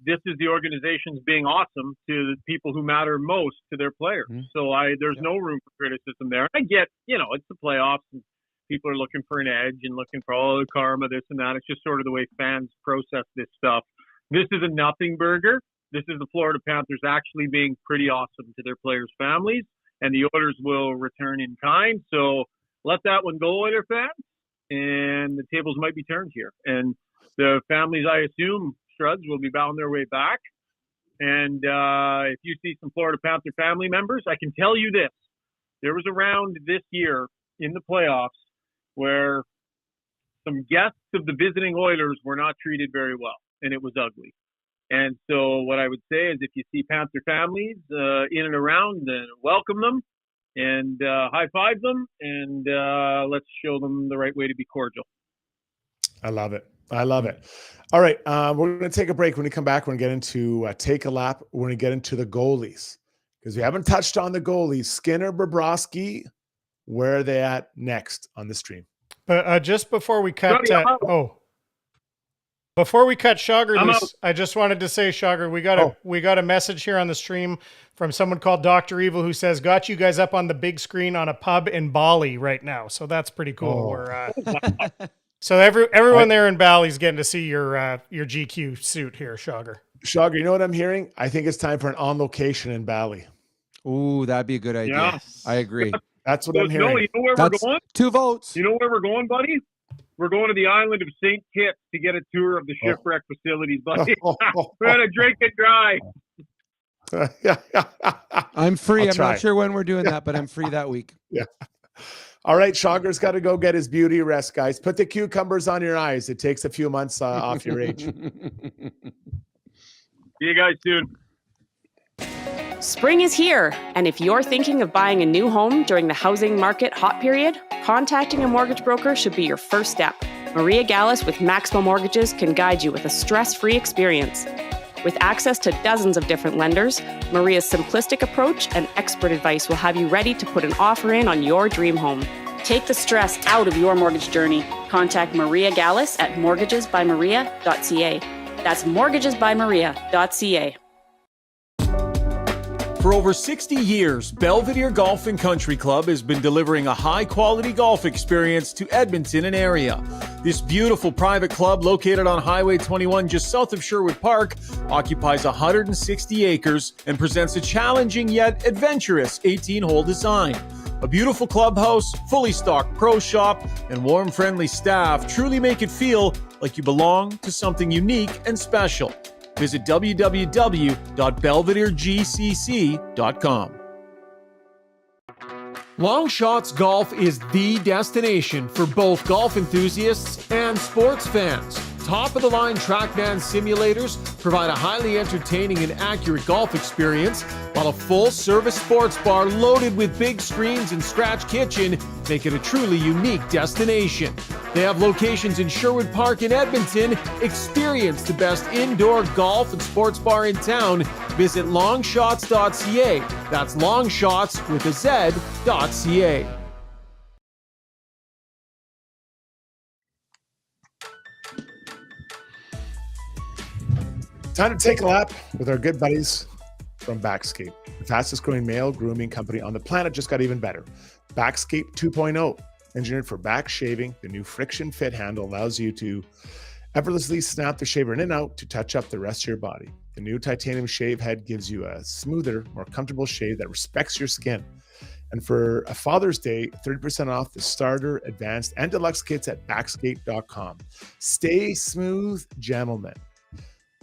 this is the organization's being awesome to the people who matter most to their players. So there's no room for criticism there. I get, it's the playoffs and people are looking for an edge and looking for all the karma, this and that. It's just sort of the way fans process this stuff. This is a nothing burger. This is the Florida Panthers actually being pretty awesome to their players' families, and the Oilers will return in kind. So let that one go, Oiler fans, and the tables might be turned here. And the families, I assume, Struds, will be bound their way back. And if you see some Florida Panther family members, I can tell you this. There was a round this year in the playoffs where some guests of the visiting Oilers were not treated very well, and it was ugly. And so what I would say is if you see Panther families in and around, then welcome them and high-five them, and let's show them the right way to be cordial. I love it. All right, we're going to take a break. When we come back, we're going to get into Take a Lap. We're going to get into the goalies because we haven't touched on the goalies. Skinner, Bobrovsky, where are they at next on the stream? But just before we cut, before we cut Shogger loose, I just wanted to say, Shogger, we got a message here on the stream from someone called Dr. Evil who says, got you guys up on the big screen on a pub in Bali right now. So that's pretty cool. So everyone there in Bali's getting to see your GQ suit here, Shogger. Shogger, you know what I'm hearing? I think it's time for an on location in Bali. Ooh, that'd be a good idea. Yeah. I agree. That's what I'm hearing. You know where we're going? 2 votes. You know where we're going, buddy? We're going to the island of St. Kitts to get a tour of the shipwreck facilities, buddy. We're going to drink and drive. I'm free. I'm not sure when we're doing that, but I'm free that week. Yeah. All right, Shogger's got to go get his beauty rest, guys. Put the cucumbers on your eyes. It takes a few months off your age. See you guys soon. Spring is here, and if you're thinking of buying a new home during the housing market hot period, contacting a mortgage broker should be your first step. Maria Gallus with Maximo Mortgages can guide you with a stress-free experience. With access to dozens of different lenders, Maria's simplistic approach and expert advice will have you ready to put an offer in on your dream home. Take the stress out of your mortgage journey. Contact Maria Gallus at mortgagesbymaria.ca. That's mortgagesbymaria.ca. For over 60 years, Belvedere Golf and Country Club has been delivering a high-quality golf experience to Edmonton and area. This beautiful private club, located on Highway 21 just south of Sherwood Park, occupies 160 acres and presents a challenging yet adventurous 18-hole design. A beautiful clubhouse, fully stocked pro shop, and warm, friendly staff truly make it feel like you belong to something unique and special. Visit www.belvederegcc.com. Long Shots Golf is the destination for both golf enthusiasts and sports fans. Top-of-the-line TrackMan simulators provide a highly entertaining and accurate golf experience, while a full-service sports bar loaded with big screens and scratch kitchen make it a truly unique destination. They have locations in Sherwood Park and Edmonton. Experience the best indoor golf and sports bar in town. Visit longshots.ca. That's longshots with a Z.ca. Time to take a lap with our good buddies from Backscape. The fastest growing male grooming company on the planet just got even better. Backscape 2.0, engineered for back shaving. The new friction fit handle allows you to effortlessly snap the shaver in and out to touch up the rest of your body. The new titanium shave head gives you a smoother, more comfortable shave that respects your skin. And for a Father's Day, 30% off the starter, advanced, and deluxe kits at backscape.com. Stay smooth, gentlemen.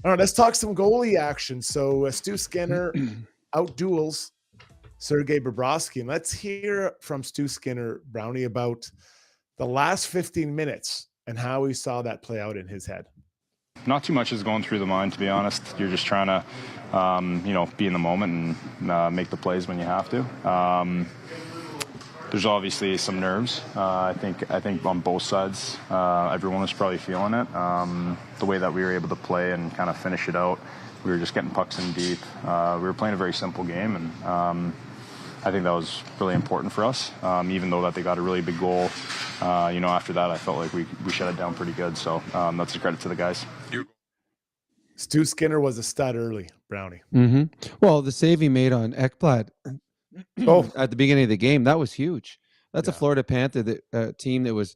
All right, let's talk some goalie action. So Stu Skinner out-duels Sergei Bobrovsky. And let's hear from Stu Skinner, Brownie, about the last 15 minutes and how he saw that play out in his head. Not too much is going through the mind, to be honest. You're just trying to, be in the moment and make the plays when you have to. There's obviously some nerves. I think on both sides, everyone was probably feeling it. The way that we were able to play and kind of finish it out, we were just getting pucks in deep. We were playing a very simple game, and I think that was really important for us. Even though that they got a really big goal, after that, I felt like we shut it down pretty good. So that's a credit to the guys. Stu Skinner was a stud early, Brownie. Mm-hmm. Well, the save he made on Ekblad at the beginning of the game, that was huge. That's a Florida Panther team that was,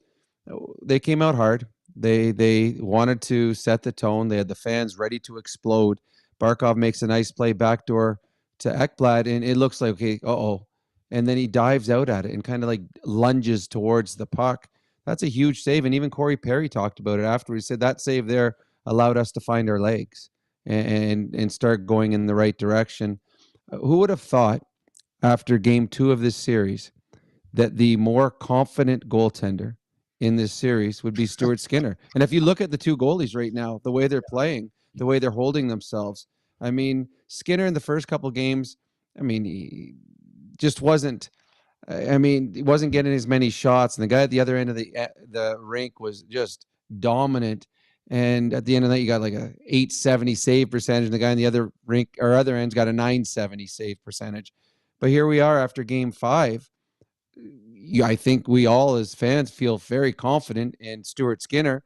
they came out hard. They wanted to set the tone. They had the fans ready to explode. Barkov makes a nice play backdoor to Ekblad, and it looks like, okay, and then he dives out at it and kind of like lunges towards the puck. That's a huge save, and even Corey Perry talked about it after. He said that save there allowed us to find our legs and start going in the right direction. Who would have thought after game 2 of this series that the more confident goaltender in this series would be Stuart Skinner? And if you look at the two goalies right now, the way they're playing, the way they're holding themselves, I mean, Skinner in the first couple games, he just wasn't, he wasn't getting as many shots. And the guy at the other end of the rink was just dominant. And at the end of the night, you got like a 870 save percentage, and the guy in the other rink or other end's got a 970 save percentage. But here we are after game 5. I think we all as fans feel very confident in Stuart Skinner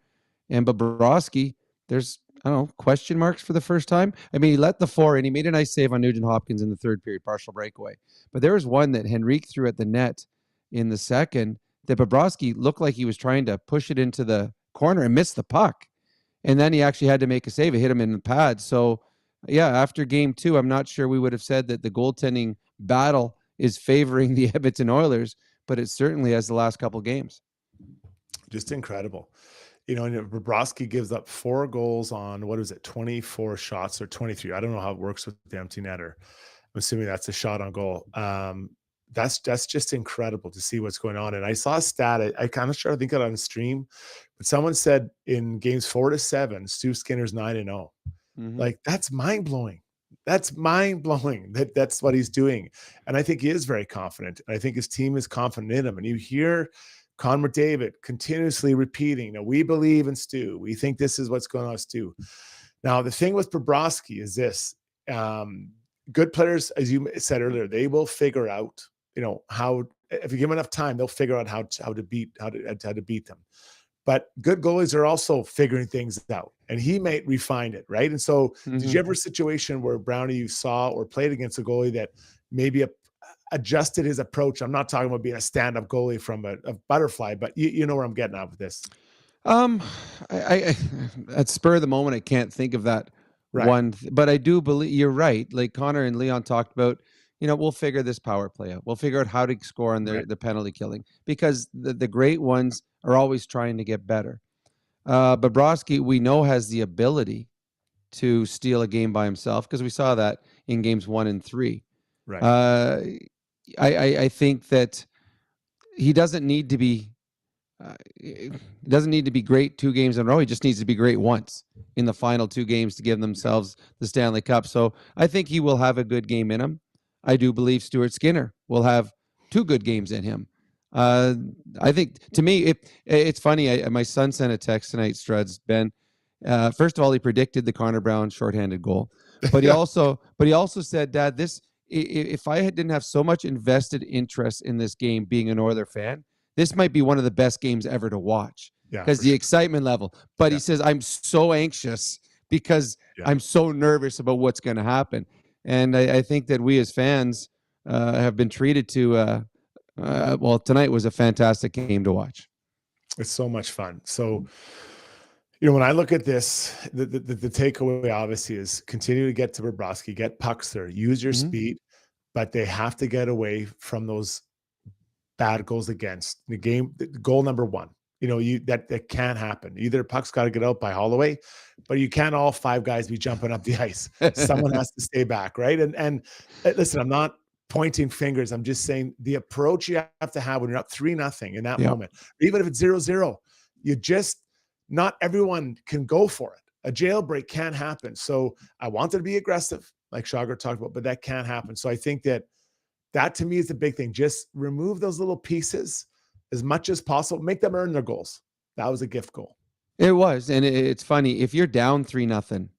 and Bobrovsky. There's, question marks for the first time. He let the 4 in. He made a nice save on Nugent Hopkins in the third period, partial breakaway. But there was one that Henrique threw at the net in the second that Bobrovsky looked like he was trying to push it into the corner and missed the puck. And then he actually had to make a save. It hit him in the pad. So, after game 2, I'm not sure we would have said that the goaltending battle is favoring the Edmonton Oilers, but it certainly has the last couple games. Just incredible. Bobrovsky gives up 4 goals on, 24 shots or 23. I don't know how it works with the empty netter. I'm assuming that's a shot on goal. That's just incredible to see what's going on. And I saw a stat. I kind of tried to think of it on the stream, but someone said in games 4 to 7, Stu Skinner's 9-0. Mm-hmm. Like, that's mind blowing. That's mind blowing. That's what he's doing. And I think he is very confident. And I think his team is confident in him. And you hear Conor McDavid continuously repeating, we believe in Stu. We think this is what's going on with Stu. Now, the thing with Bobrovsky is this. Good players, as you said earlier, they will figure out, how, if you give them enough time, they'll figure out how to beat them. But good goalies are also figuring things out, and he might refine it, right? And so, did you ever a situation where, Brownie, you saw or played against a goalie that maybe adjusted his approach? I'm not talking about being a stand-up goalie from a butterfly, but you know where I'm getting at with this. I at spur of the moment, I can't think of that one, but I do believe you're right. Like Connor and Leon talked about, we'll figure this power play out. We'll figure out how to score on the penalty killing, because the great ones are always trying to get better. Bobrovsky, we know, has the ability to steal a game by himself, because we saw that in games 1 and 3. Right. I think that he doesn't need to be great 2 games in a row. He just needs to be great once in the final 2 games to give themselves the Stanley Cup. So I think he will have a good game in him. I do believe Stuart Skinner will have 2 good games in him. I think, to me, it's funny. My son sent a text tonight, Struds, Ben. First of all, he predicted the Conor Brown shorthanded goal, but he also said, Dad, if I didn't have so much invested interest in this game, being an Oiler fan, this might be one of the best games ever to watch, because the excitement level. But he says, I'm so anxious because I'm so nervous about what's going to happen. And I think that we as fans have been treated to, well, tonight was a fantastic game to watch. It's so much fun. So, when I look at this, the takeaway obviously is continue to get to Bobrovsky, get pucks there, use your speed, but they have to get away from those bad goals against. The game, goal number one, that can't happen. Either puck's got to get out by Holloway, but you can't all 5 guys be jumping up the ice. Someone has to stay back, right? And listen, I'm not pointing fingers. I'm just saying the approach you have to have when you're up 3-0 in that moment, even if it's 0-0, not everyone can go for it. A jailbreak can't happen. So I wanted to be aggressive, like Shauger talked about, but that can't happen. So I think that to me is the big thing. Just remove those little pieces as much as possible. Make them earn their goals. That was a gift goal. It was. And it's funny. If you're down 3-0,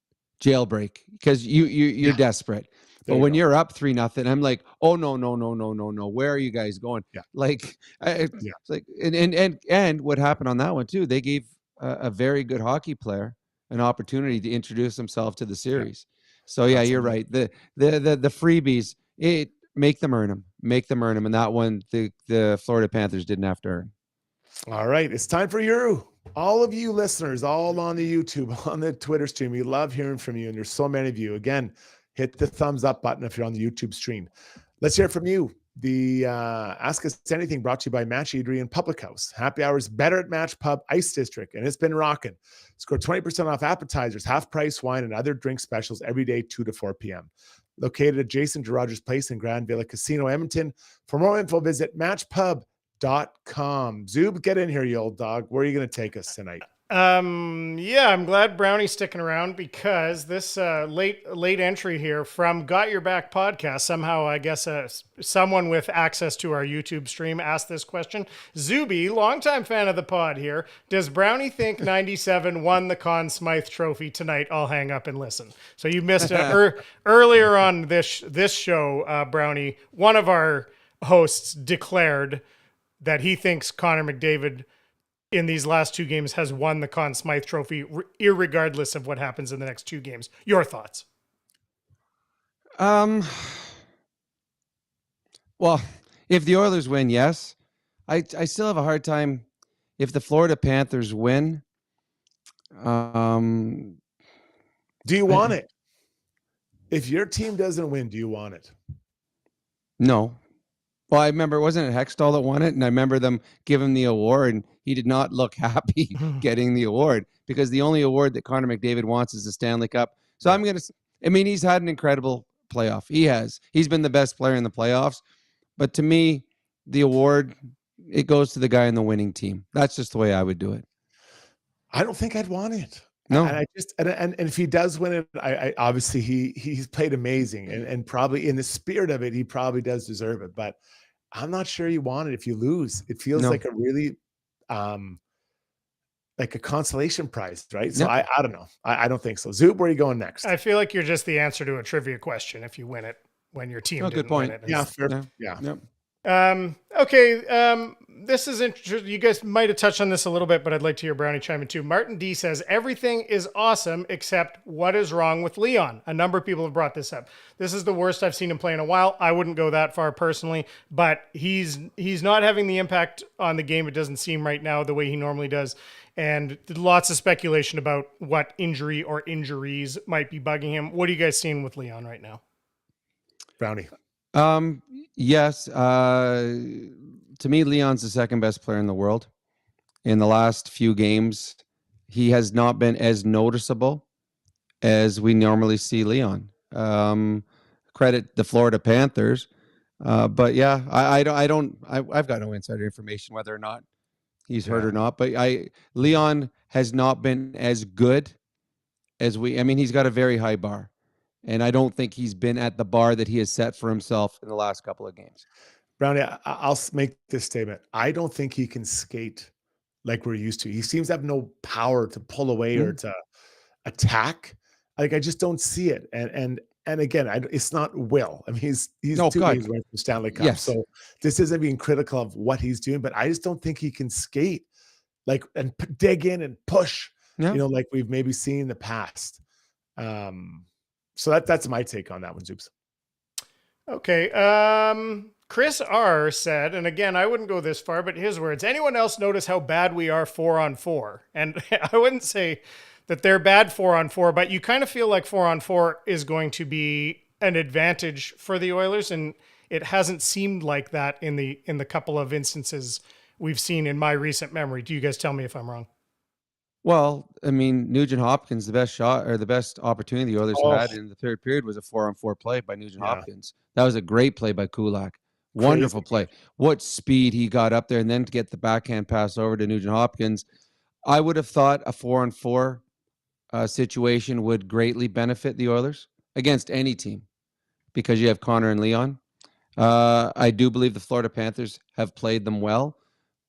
jailbreak, because you're desperate. But when you're up 3-0, I'm like, oh, no. Where are you guys going? Yeah. Like, it's like, and what happened on that one too, they gave a very good hockey player an opportunity to introduce himself to the series. So you're right. The freebies, make them earn them. And that one, the Florida Panthers didn't have to earn. All right. It's time for all of you listeners, all on the YouTube, on the Twitter stream. We love hearing from you. And there's so many of you. Again, hit the thumbs up button if you're on the YouTube stream. Let's hear from you. The Ask Us Anything brought to you by Match Eatery and Public House. Happy hours better at Match Pub Ice District, and it's been rocking. Score 20% off appetizers, half-price wine, and other drink specials every day, 2 to 4 p.m. Located adjacent to Rogers Place in Grand Villa Casino, Edmonton. For more info, visit matchpub.com. Zoob, get in here, you old dog. Where are you going to take us tonight? I'm glad Brownie's sticking around because this late entry here from Got Your Back podcast, somehow I guess someone with access to our YouTube stream asked this question. Zuby, longtime fan of the pod here, does Brownie think 97 won the Conn Smythe Trophy tonight? I'll hang up and listen. So you missed it earlier on this show, Brownie. One of our hosts declared that he thinks Connor McDavid in these last 2 games has won the Conn Smythe Trophy, irregardless of what happens in the next 2 games. Your thoughts? Well, if the Oilers win, yes. I still have a hard time if the Florida Panthers win. Do you want it? If your team doesn't win, do you want it? No. Well, I remember, wasn't it Hextall that won it? And I remember them giving the award, and he did not look happy getting the award because the only award that Connor McDavid wants is the Stanley Cup. So he's had an incredible playoff. He has. He's been the best player in the playoffs. But to me, the award, it goes to the guy in the winning team. That's just the way I would do it. I don't think I'd want it. No. And if he does win it, I obviously he's played amazing and probably in the spirit of it, he probably does deserve it. But I'm not sure you want it if you lose. It feels like a really like a consolation prize, right? So I don't know. I don't think so. Zoop, where are you going next? I feel like you're just the answer to a trivia question if you win it when your team didn't win it. Yeah, fair. Yeah. Okay. This is interesting. You guys might have touched on this a little bit, but I'd like to hear Brownie chime in too. Martin D says, everything is awesome except what is wrong with Leon? A number of people have brought this up. This is the worst I've seen him play in a while. I wouldn't go that far personally, but he's not having the impact on the game. It doesn't seem right now the way he normally does. And lots of speculation about what injury or injuries might be bugging him. What are you guys seeing with Leon right now? Brownie. Yes. To me, Leon's the second best player in the world. In the last few games, he has not been as noticeable as we normally see Leon. Credit the Florida Panthers. But yeah, I've got no insider information whether or not he's hurt or not. But Leon has not been as good as he's got a very high bar. And I don't think he's been at the bar that he has set for himself in the last couple of games. Brownie, I'll make this statement. I don't think he can skate like we're used to. He seems to have no power to pull away or to attack. Like, I just don't see it. And again, it's not will. I mean, he's 2 games away from Stanley Cup. Yes. So this isn't being critical of what he's doing, but I just don't think he can skate and dig in and push, like we've maybe seen in the past. So that's my take on that one, Zoops. Okay. Chris R said, and again, I wouldn't go this far, but his words, anyone else notice how bad we are 4-on-4? And I wouldn't say that they're bad 4-on-4, but you kind of feel like 4-on-4 is going to be an advantage for the Oilers. And it hasn't seemed like that in the couple of instances we've seen in my recent memory. Do you guys tell me if I'm wrong? Well, I mean, Nugent Hopkins, the best shot or the best opportunity the Oilers had in the third period was a 4-on-4 play by Nugent Hopkins. That was a great play by Kulak. Wonderful play. What speed he got up there, and then to get the backhand pass over to Nugent Hopkins. I would have thought a 4-on-4 situation would greatly benefit the Oilers against any team because you have Connor and Leon. I do believe the Florida Panthers have played them well.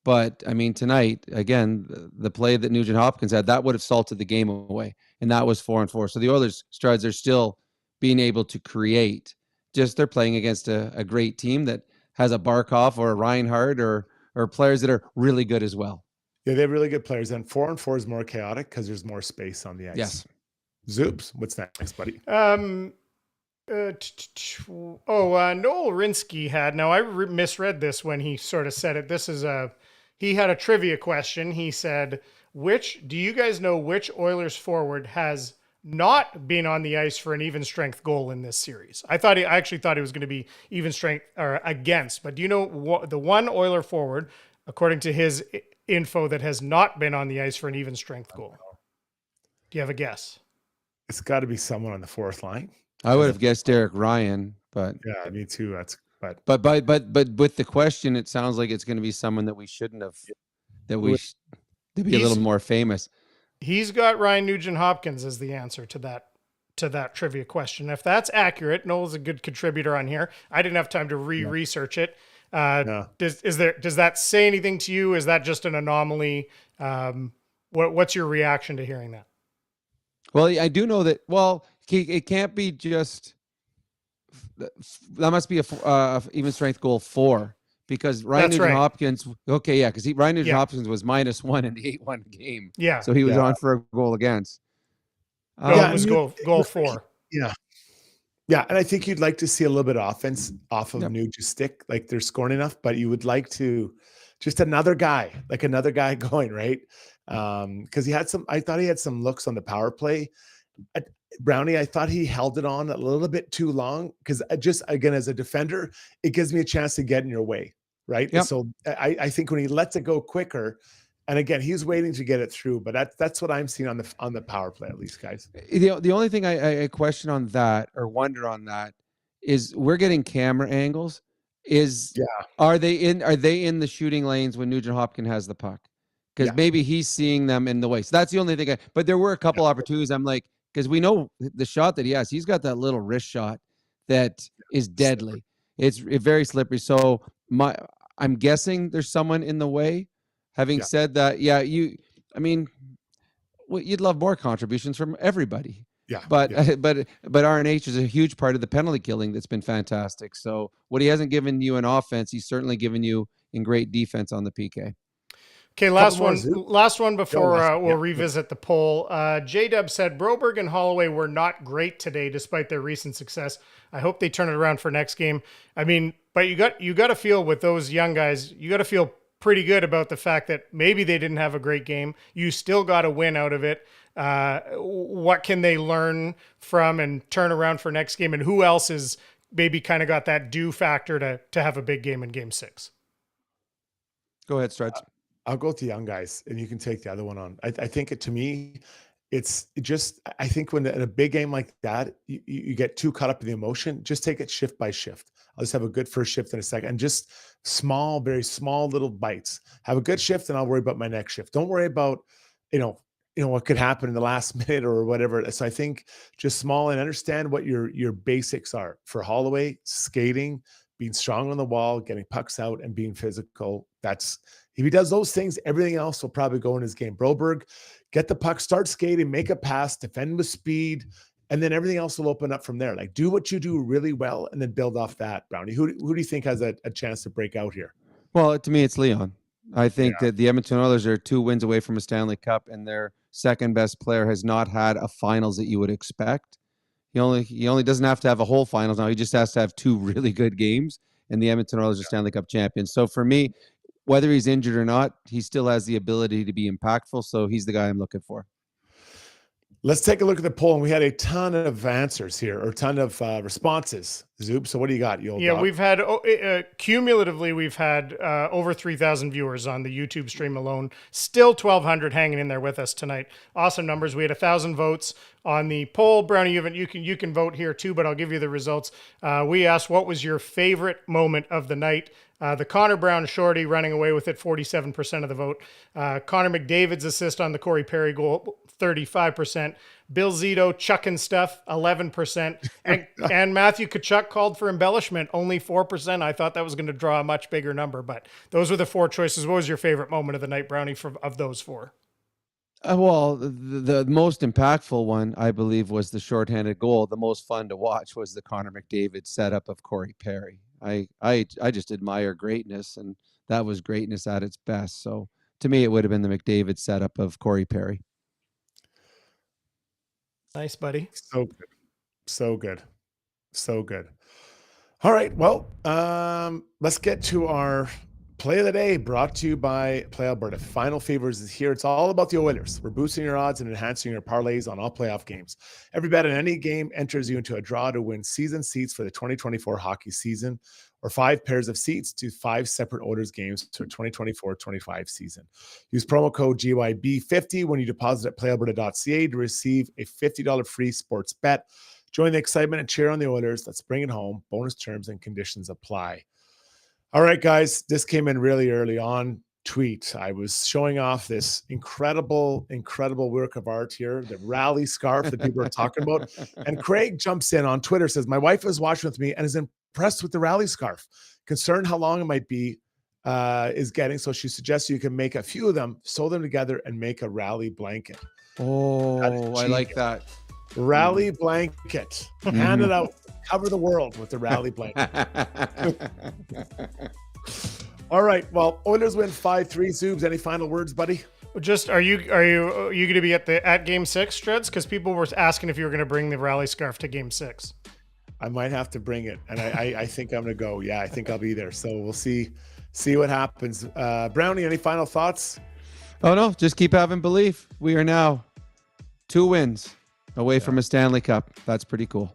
But, I mean, tonight, again, the play that Nugent Hopkins had, that would have salted the game away. And that was 4-on-4. So the Oilers, Struds, are still being able to create. Just they're playing against a great team that has a Barkov or a Reinhardt or players that are really good as well. Yeah, they have really good players. And 4-on-4 is more chaotic because there's more space on the ice. Yes. Zoops, what's next, buddy? Noel Rinsky had, now I misread this when he sort of said it. He had a trivia question. He said, do you guys know which Oilers forward has not been on the ice for an even strength goal in this series? I actually thought it was going to be even strength or against, but do you know the one Oiler forward, according to his info, that has not been on the ice for an even strength goal? Do you have a guess? It's got to be someone on the fourth line. I would have guessed Derek Ryan, but yeah, me too. But with the question, it sounds like it's going to be someone that we shouldn't have, to be a little more famous. He's got Ryan Nugent Hopkins as the answer to that trivia question. If that's accurate, Noel's a good contributor on here. I didn't have time to research it. Does that say anything to you? Is that just an anomaly? What's your reaction to hearing that? Well, I do know that. Well, it can't be just. That must be a even strength goal 4 because Ryan Nugent Hopkins. Okay, yeah, because Ryan Nugent Hopkins was -1 in the 8-1 game. Yeah, so he was on for a goal against. It was goal 4. Yeah, and I think you'd like to see a little bit of offense off of Nugent's stick. Like they're scoring enough, but you would like to just another guy going, right? Because I thought he had some looks on the power play. Brownie, I thought he held it on a little bit too long because again, as a defender, it gives me a chance to get in your way, right? Yep. So I think when he lets it go quicker, and again, he's waiting to get it through, but that's what I'm seeing on the power play, at least, guys. The only thing I question on that or wonder on that is we're getting camera angles. Are they in the shooting lanes when Nugent Hopkins has the puck? Because maybe he's seeing them in the way. So that's the only thing. But there were a couple opportunities. I'm like, because we know the shot that he has. He's got that little wrist shot that is deadly. It's very slippery. So I'm guessing there's someone in the way. Having said that, you'd love more contributions from everybody. Yeah. But RNH is a huge part of the penalty killing that's been fantastic. So what he hasn't given you in offense, he's certainly given you in great defense on the PK. Okay, last one before we'll revisit the poll. J-Dub said, Broberg and Holloway were not great today despite their recent success. I hope they turn it around for next game. I mean, but you got to feel with those young guys, you got to feel pretty good about the fact that maybe they didn't have a great game. You still got a win out of it. What can they learn from and turn around for next game? And who else is maybe kind of got that do factor to have a big game in game 6? Go ahead, Struds. I'll go with the young guys, and you can take the other one on. I think to me, I think when in a big game like that, you get too caught up in the emotion. Just take it shift by shift. I'll just have a good first shift in a second, and just very small little bites. Have a good shift, and I'll worry about my next shift. Don't worry about, what could happen in the last minute or whatever. So I think just small and understand what your basics are. For Holloway, skating, being strong on the wall, getting pucks out, and being physical. If he does those things, everything else will probably go in his game. Broberg, get the puck, start skating, make a pass, defend with speed, and then everything else will open up from there. Like, do what you do really well and then build off that, Brownie. Who do you think has a chance to break out here? Well, to me, it's Leon. I think that the Edmonton Oilers are 2 wins away from a Stanley Cup, and they're second best player has not had a finals that you would expect. He only doesn't have to have a whole finals now. He just has to have 2 really good games, and the Edmonton Oilers are Stanley Cup champions. So for me, whether he's injured or not, he still has the ability to be impactful. So he's the guy I'm looking for. Let's take a look at the poll, and we had a ton of answers here, or a ton of responses. Zoop, so what do you got? We've had cumulatively, we've had over 3,000 viewers on the YouTube stream alone. Still 1,200 hanging in there with us tonight. Awesome numbers. We had 1,000 votes on the poll. Brownie, you can vote here too, but I'll give you the results. We asked, what was your favorite moment of the night? The Conor Brown shorty running away with it, 47% of the vote. Connor McDavid's assist on the Corey Perry goal, 35%. Bill Zito chucking stuff, 11%. And Matthew Tkachuk called for embellishment, only 4%. I thought that was going to draw a much bigger number, but those were the 4 choices. What was your favorite moment of the night, Brownie, of those 4? Well, the most impactful one, I believe, was the shorthanded goal. The most fun to watch was the Connor McDavid setup of Corey Perry. I just admire greatness, and that was greatness at its best. So to me, it would have been the McDavid setup of Corey Perry. Nice, buddy. So good. So good. So good. All right. Well, let's get to our play of the day, brought to you by Play Alberta. Final Favors is here. It's all about the Oilers. We're boosting your odds and enhancing your parlays on all playoff games. Every bet in any game enters you into a draw to win season seats for the 2024 hockey season, or 5 pairs of seats to 5 separate Oilers games to a 2024-25 season. Use promo code GYB50 when you deposit at playalberta.ca to receive a $50 free sports bet. Join the excitement and cheer on the Oilers. Let's bring it home. Bonus terms and conditions apply. All right, guys, this came in really early on. Tweet. I was showing off this incredible work of art here, the rally scarf that people are talking about. And Craig jumps in on Twitter, says, my wife is watching with me and is impressed with the rally scarf. Concerned how long it might be is getting. So she suggests you can make a few of them, sew them together, and make a rally blanket. Oh, I like that. Rally blanket. Hand it out. Cover the world with the rally blanket. All right. Well, Oilers win 5-3. Zoobs, any final words, buddy? Just are you going to be at Game 6, Struds? Because people were asking if you were going to bring the rally scarf to Game 6. I might have to bring it, and I think I'm going to go. Yeah, I think I'll be there. So we'll see what happens. Brownie, any final thoughts? Oh no, just keep having belief. We are now 2 wins away from a Stanley Cup. That's pretty cool.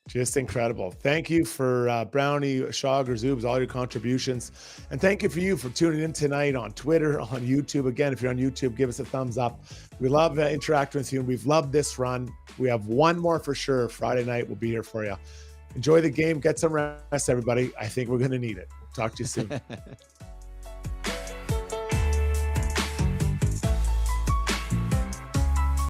Just incredible. Thank you for Brownie, Rishaug, or Zoobs, all your contributions. And thank you for tuning in tonight on Twitter, on YouTube. Again, if you're on YouTube, give us a thumbs up. We love interacting with you, and we've loved this run. We have one more for sure. Friday night, we'll be here for you. Enjoy the game. Get some rest, everybody. I think we're going to need it. Talk to you soon.